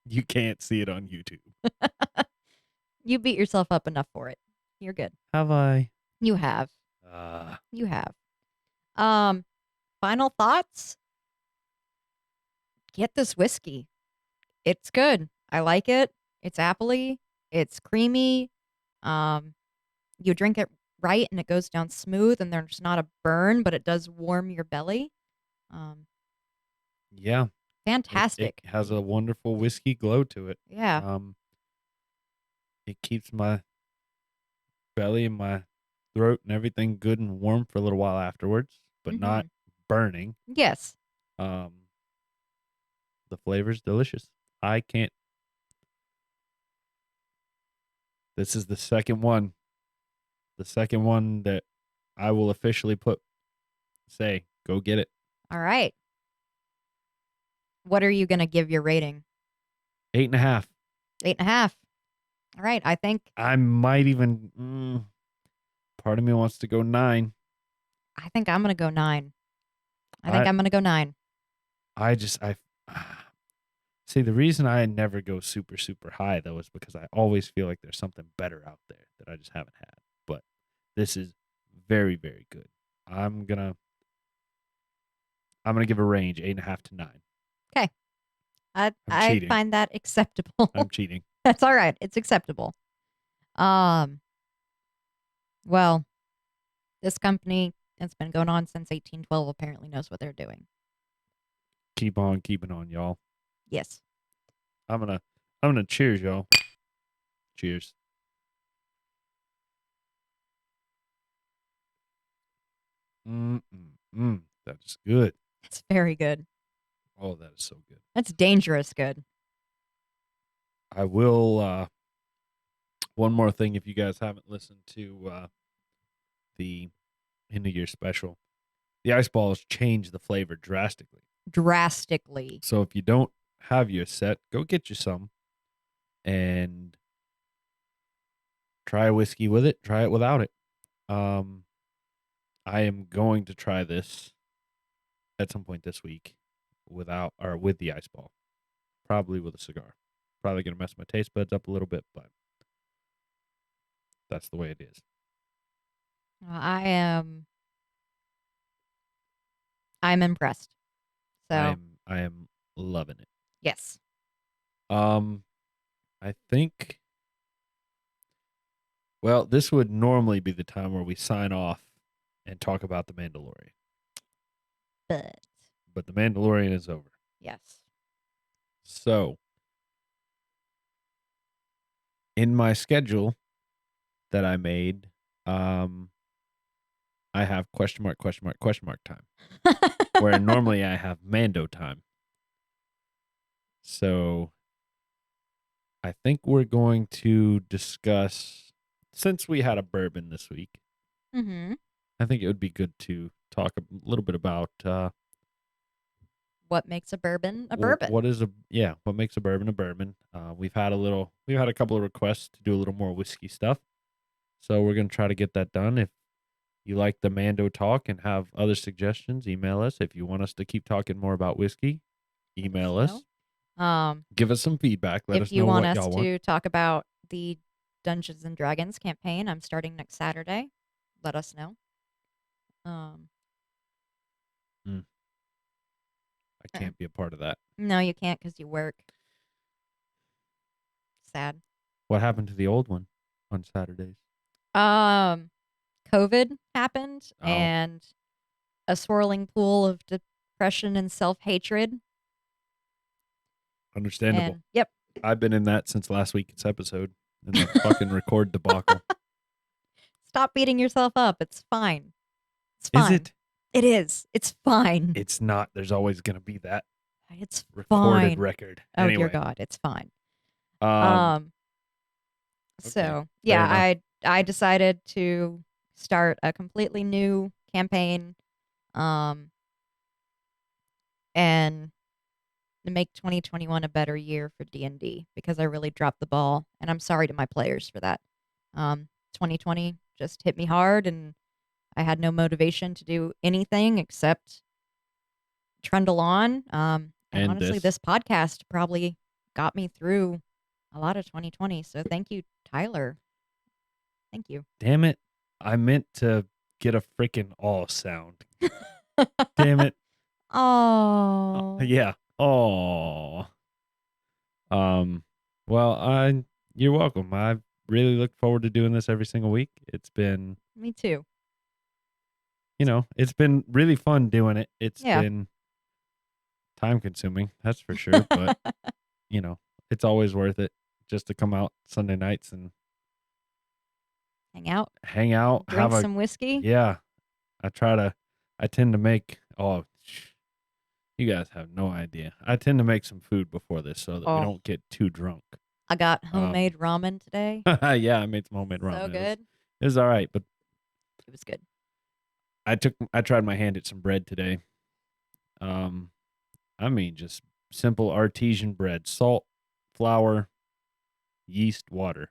you can't see it on YouTube. You beat yourself up enough for it. You're good. Have I? You have. You have. Final thoughts? Get this whiskey. It's good. I like it. It's appley. It's creamy. You drink it right and it goes down smooth and there's not a burn, but it does warm your belly. Um, Yeah. It Fantastic. has a wonderful whiskey glow to it. Yeah. It keeps my belly and my throat and everything good and warm for a little while afterwards, but not Mhm. burning. Yes. Um, the flavor's delicious. I can't. This is the second one. The second one that I will officially say, go get it. All right. What are you going to give your rating? 8.5. 8.5. All right. I think I might even. Part of me wants to go 9. I'm going to go 9. I think I I'm going to go 9. I see the reason I never go super super high though is because I always feel like there's something better out there that I just haven't had. But this is very very good. I'm gonna give a range 8.5 to 9. Okay. I'm I cheating. find that acceptable. I'm cheating. That's all right. It's acceptable. Um, well, this company that's been going on since 1812 apparently knows what they're doing. Keep on keeping on, y'all. Yes. I'm gonna cheers, y'all. Cheers. That is good. It's very good. Oh, that is so good. That's dangerous good. I will. One more thing, if you guys haven't listened to the end of year special, the ice balls change the flavor drastically. Drastically. So if you don't have your set, go get you some and try a whiskey with it. Try it without it. I am going to try this at some point this week without or with the ice ball, probably with a cigar. Probably gonna mess my taste buds up a little bit, but that's the way it is. I'm impressed. So I am loving it. yes. I think. Well, this would normally be the time where we sign off and talk about the Mandalorian, but the Mandalorian is over. Yes. So, in my schedule that I made, I have question mark time, where normally I have Mando time. So, I think we're going to discuss, since we had a bourbon this week, Mm-hmm. I think it would be good to talk a little bit about What makes a bourbon a bourbon? what makes a bourbon a bourbon. We've had a couple of requests to do a little more whiskey stuff, so we're gonna try to get that done. If you like the Mando talk and have other suggestions, email us. If you want us to keep talking more about whiskey, email us. Give us some feedback. Let If us you know want what us y'all want. to talk about the Dungeons and Dragons campaign, I'm starting next Saturday. Let us know. I can't be a part of that. No, you can't because you work. Sad. What happened to the old one on Saturdays? COVID happened Oh. and a swirling pool of depression and self-hatred. Understandable. And, yep. I've been in that since last week's episode in the fucking record debacle. Stop beating yourself up. It's fine. It's fine. Is it? It is. It's fine. It's not. There's always going to be that It's recorded fine. record. Oh Anyway. dear God, it's fine. Okay, So yeah, I decided to start a completely new campaign, and to make 2021 a better year for D&D because I really dropped the ball, and I'm sorry to my players for that. 2020 just hit me hard, and I had no motivation to do anything except trundle on. And honestly, this podcast probably got me through a lot of 2020. So thank you, Tyler. Thank you. Damn it. I meant to get a freaking aw sound. Damn it. Oh. Yeah. Oh. Well, you're welcome. I really look forward to doing this every single week. It's been Me too. It's been really fun doing it. It's Yeah. been time consuming, that's for sure. But, it's always worth it just to come out Sunday nights and Hang out, drink have some whiskey. yeah. I tend to make, you guys have no idea. I tend to make some food before this so that we Oh. don't get too drunk. I got homemade ramen today. Yeah, I made some homemade ramen. So good. It was all right, but It was good. I tried my hand at some bread today. Just simple artesian bread, salt, flour, yeast, water.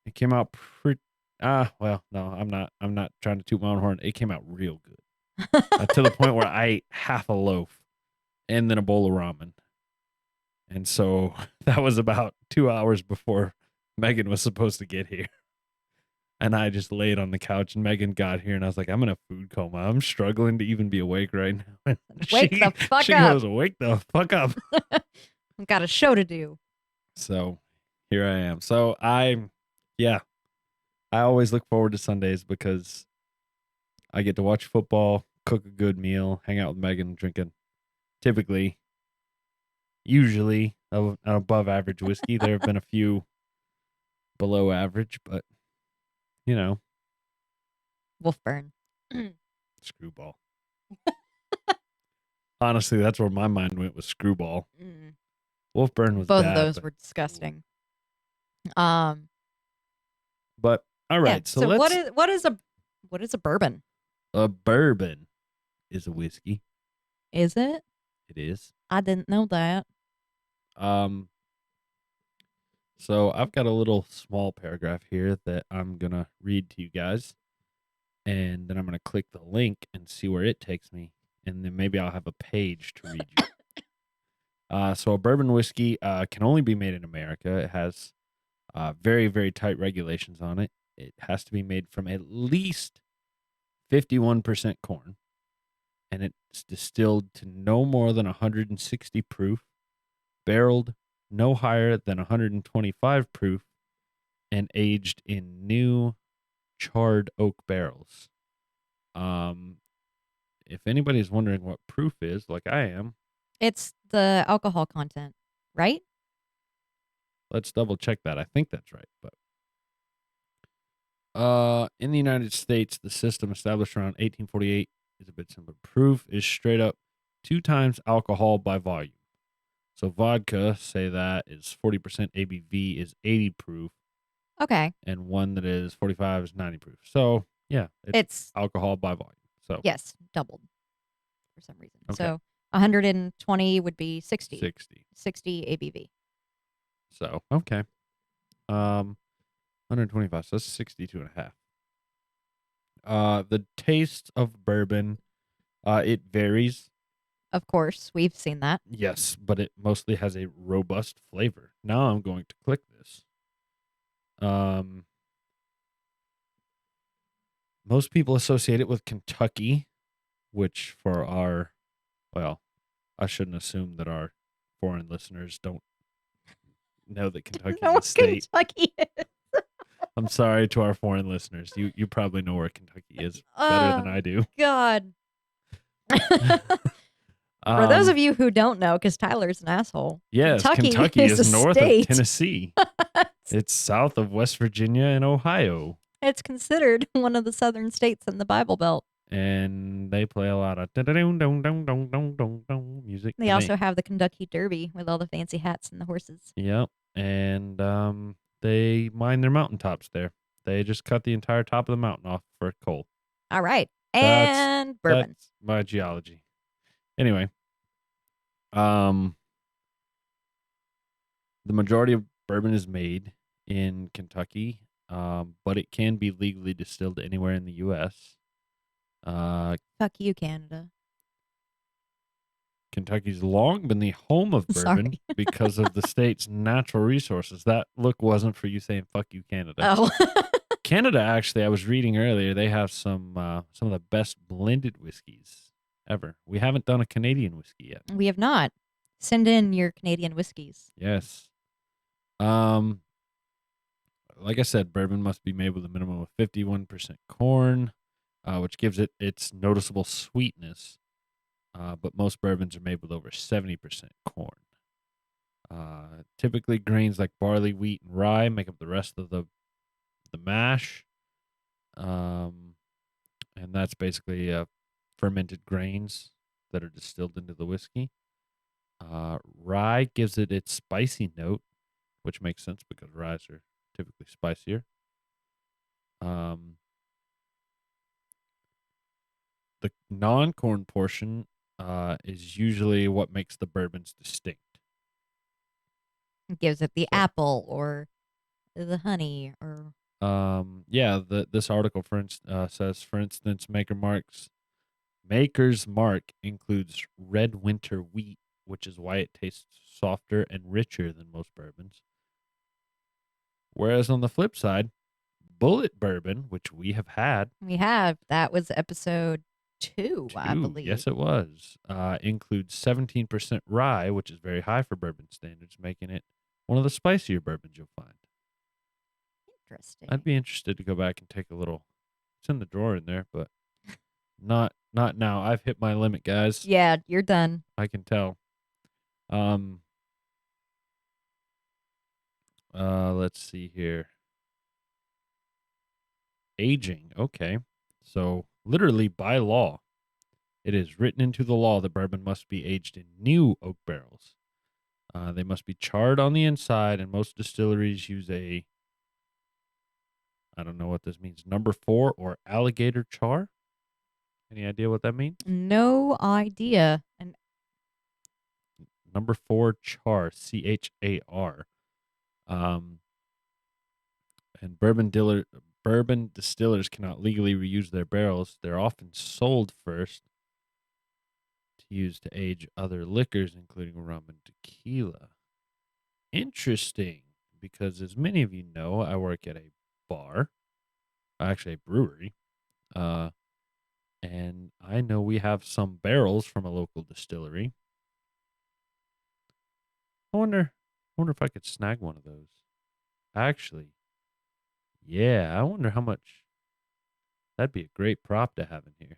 It came out pretty. Well, no, I'm not trying to toot my own horn. It came out real good to the point where I ate half a loaf and then a bowl of ramen. And so that was about 2 hours before Megan was supposed to get here. And I just laid on the couch and Megan got here and I was like, I'm in a food coma. I'm struggling to even be awake right now. And Wake the fuck she up. goes, wake the fuck up. I've got a show to do. So here I am. So I always look forward to Sundays because I get to watch football, cook a good meal, hang out with Megan, drinking usually an above average whiskey. There have been a few below average, but Woodford. Screwball. Honestly, that's where my mind went, was Screwball. Woodford was Both bad, of those were disgusting. But all right, Yeah, so let's. what is a bourbon? A bourbon is a whiskey. Is it? It is. I didn't know that. So I've got a little small paragraph here that I'm gonna read to you guys, and then I'm gonna click the link and see where it takes me, and then maybe I'll have a page to read you. So a bourbon whiskey can only be made in America. It has very, very tight regulations on it. It has to be made from at least 51% corn, and it's distilled to no more than 160 proof, barreled no higher than 125 proof, and aged in new charred oak barrels. If anybody's wondering what proof is, like I am, It's the alcohol content, right? let's double check that. I think that's right, but in the United States, the system established around 1848 is a bit simpler. Proof is straight up 2 times alcohol by volume. So vodka, say that is 40% ABV, is 80 proof, Okay. and one that is 45 is 90 proof. So yeah, it's alcohol by volume. So yes, doubled for some reason. Okay. So 120 would be 60. 60 ABV. So okay, 125. So that's 62 and a half. The taste of bourbon, it varies. Of course, we've seen that. Yes, but it mostly has a robust flavor. Now I'm going to click this. Most people associate it with Kentucky, which for I shouldn't assume that our foreign listeners don't know that Kentucky is a state. Kentucky is. I'm sorry to our foreign listeners. You probably know where Kentucky is better than I do. God. For those of you who don't know, because Tyler's an asshole. Yes, Kentucky is north state. of Tennessee. It's south of West Virginia and Ohio. It's considered one of the southern states in the Bible Belt. And they play a lot of music. They also have the Kentucky Derby with all the fancy hats and the horses. Yep. And they mine their mountaintops there. They just cut the entire top of the mountain off for coal. All right. And bourbon. That's my geology. Anyway, the majority of bourbon is made in Kentucky, but it can be legally distilled anywhere in the U.S. Fuck you, Canada. Kentucky's long been the home of bourbon because of the state's natural resources. That look wasn't for you saying "fuck you, Canada." Oh, Canada, actually, I was reading earlier, they have some of the best blended whiskeys ever. We haven't done a Canadian whiskey yet. we have not. Send in your Canadian whiskeys. Yes. like I said, bourbon must be made with a minimum of 51% corn, which gives it its noticeable sweetness. But most bourbons are made with over 70% corn. Typically, grains like barley, wheat, and rye make up the rest of the mash. And that's basically fermented grains that are distilled into the whiskey. Rye gives it its spicy note, which makes sense because ryes are typically spicier. The non-corn portion is usually what makes the bourbons distinct. It gives it the So- apple or the honey or This article says, for instance, Maker's Mark includes red winter wheat, which is why it tastes softer and richer than most bourbons. Whereas on the flip side, Bullet Bourbon, which we have had, we have. That was episode 2, I believe. yes, it was, includes 17% rye, which is very high for bourbon standards, making it one of the spicier bourbons you'll find. Interesting. I'd be interested to go back and take a little. It's in the drawer in there, but not now. I've hit my limit, guys. Yeah, you're done. I can tell. Let's see here. Aging. Okay. So, literally by law, it is written into the law that bourbon must be aged in new oak barrels. They must be charred on the inside, and most distilleries use I don't know what this means, number 4 or alligator char. Any idea what that means? No idea. And Number 4 char, CHAR. And bourbon distillers cannot legally reuse their barrels. They're often sold first to use to age other liquors, including rum and tequila. Interesting, because as many of you know, I work at a bar, actually a brewery, and I know we have some barrels from a local distillery. I wonder if I could snag one of those. Actually, yeah, I wonder how much. That'd be a great prop to have in here.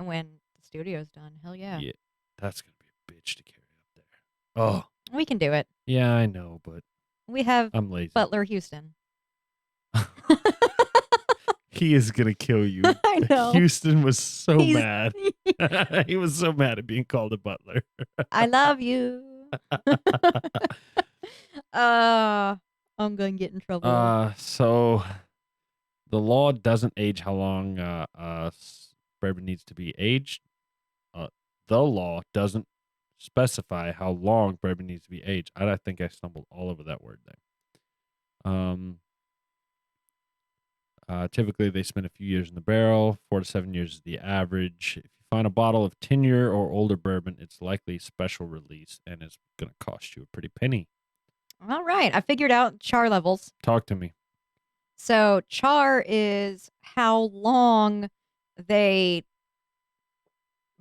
when the studio's done, hell yeah. That's gonna be a bitch to carry up there. Oh, We can do it. yeah, I know, but We have I'm lazy. Butler Houston. He is gonna kill you. I know. Houston was so He's- mad. He was so mad at being called a butler. I love you. I'm going to get in trouble. So the law doesn't age how long bourbon needs to be aged. The law doesn't specify how long bourbon needs to be aged. I think I stumbled all over that word there. Typically, they spend a few years in the barrel. 4 to 7 years is the average. If you find a bottle of 10-year or older bourbon, it's likely special release and it's going to cost you a pretty penny. All right. I figured out char levels. Talk to me. So char is how long they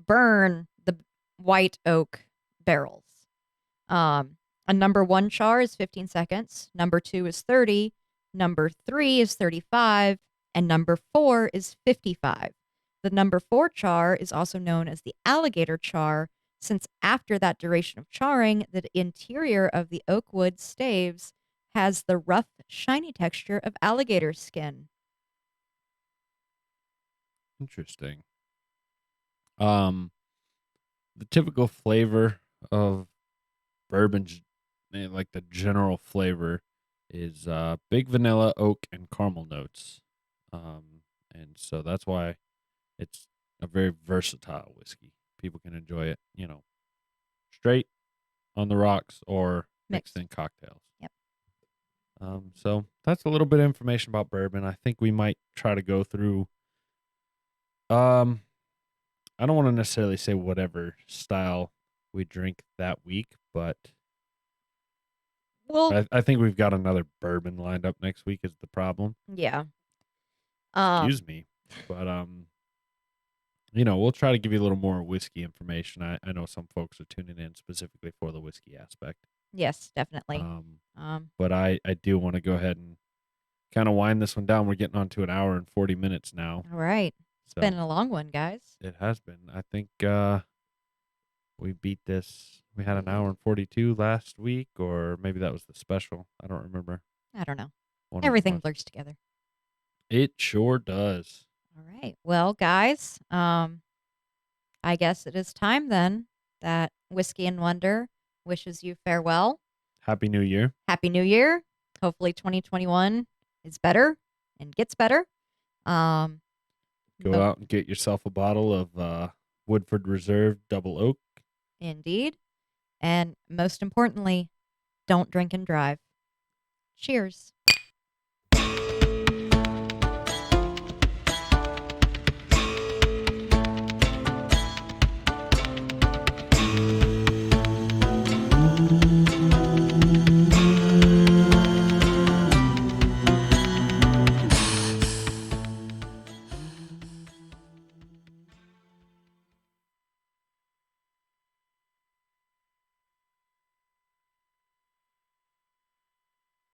burn the white oak barrels. A number 1 char is 15 seconds. Number 2 is 30. Number 3 is 35. And number 4 is 55. The number 4 char is also known as the alligator char, since after that duration of charring, the interior of the oak wood staves has the rough, shiny texture of alligator skin. Interesting. The typical flavor of bourbon, like the general flavor, is big vanilla, oak, and caramel notes. And so that's why it's a very versatile whiskey. People can enjoy it, straight on the rocks or mixed in cocktails. Yep. So that's a little bit of information about bourbon. I think we might try to go through. I don't want to necessarily say whatever style we drink that week, but Well, I think we've got another bourbon lined up next week is the problem. yeah. Excuse me. But we'll try to give you a little more whiskey information. I know some folks are tuning in specifically for the whiskey aspect. Yes, definitely. But I do want to go ahead kind of wind this one down. We're getting on to an hour and 40 minutes now. All right. It's So been a long one, guys. it has been. I think we beat this. We had an hour and 42 last week, or maybe that was the special. I don't remember. I don't know. One of them Everything was. blurs together. It sure does. All right. Well, guys, I guess it is time then that Whiskey and Wonder wishes you farewell. Happy New Year. Happy New Year. Hopefully 2021 is better and gets better. Go But- out and get yourself a bottle of Woodford Reserve Double Oak. Indeed. And most importantly, don't drink and drive. Cheers.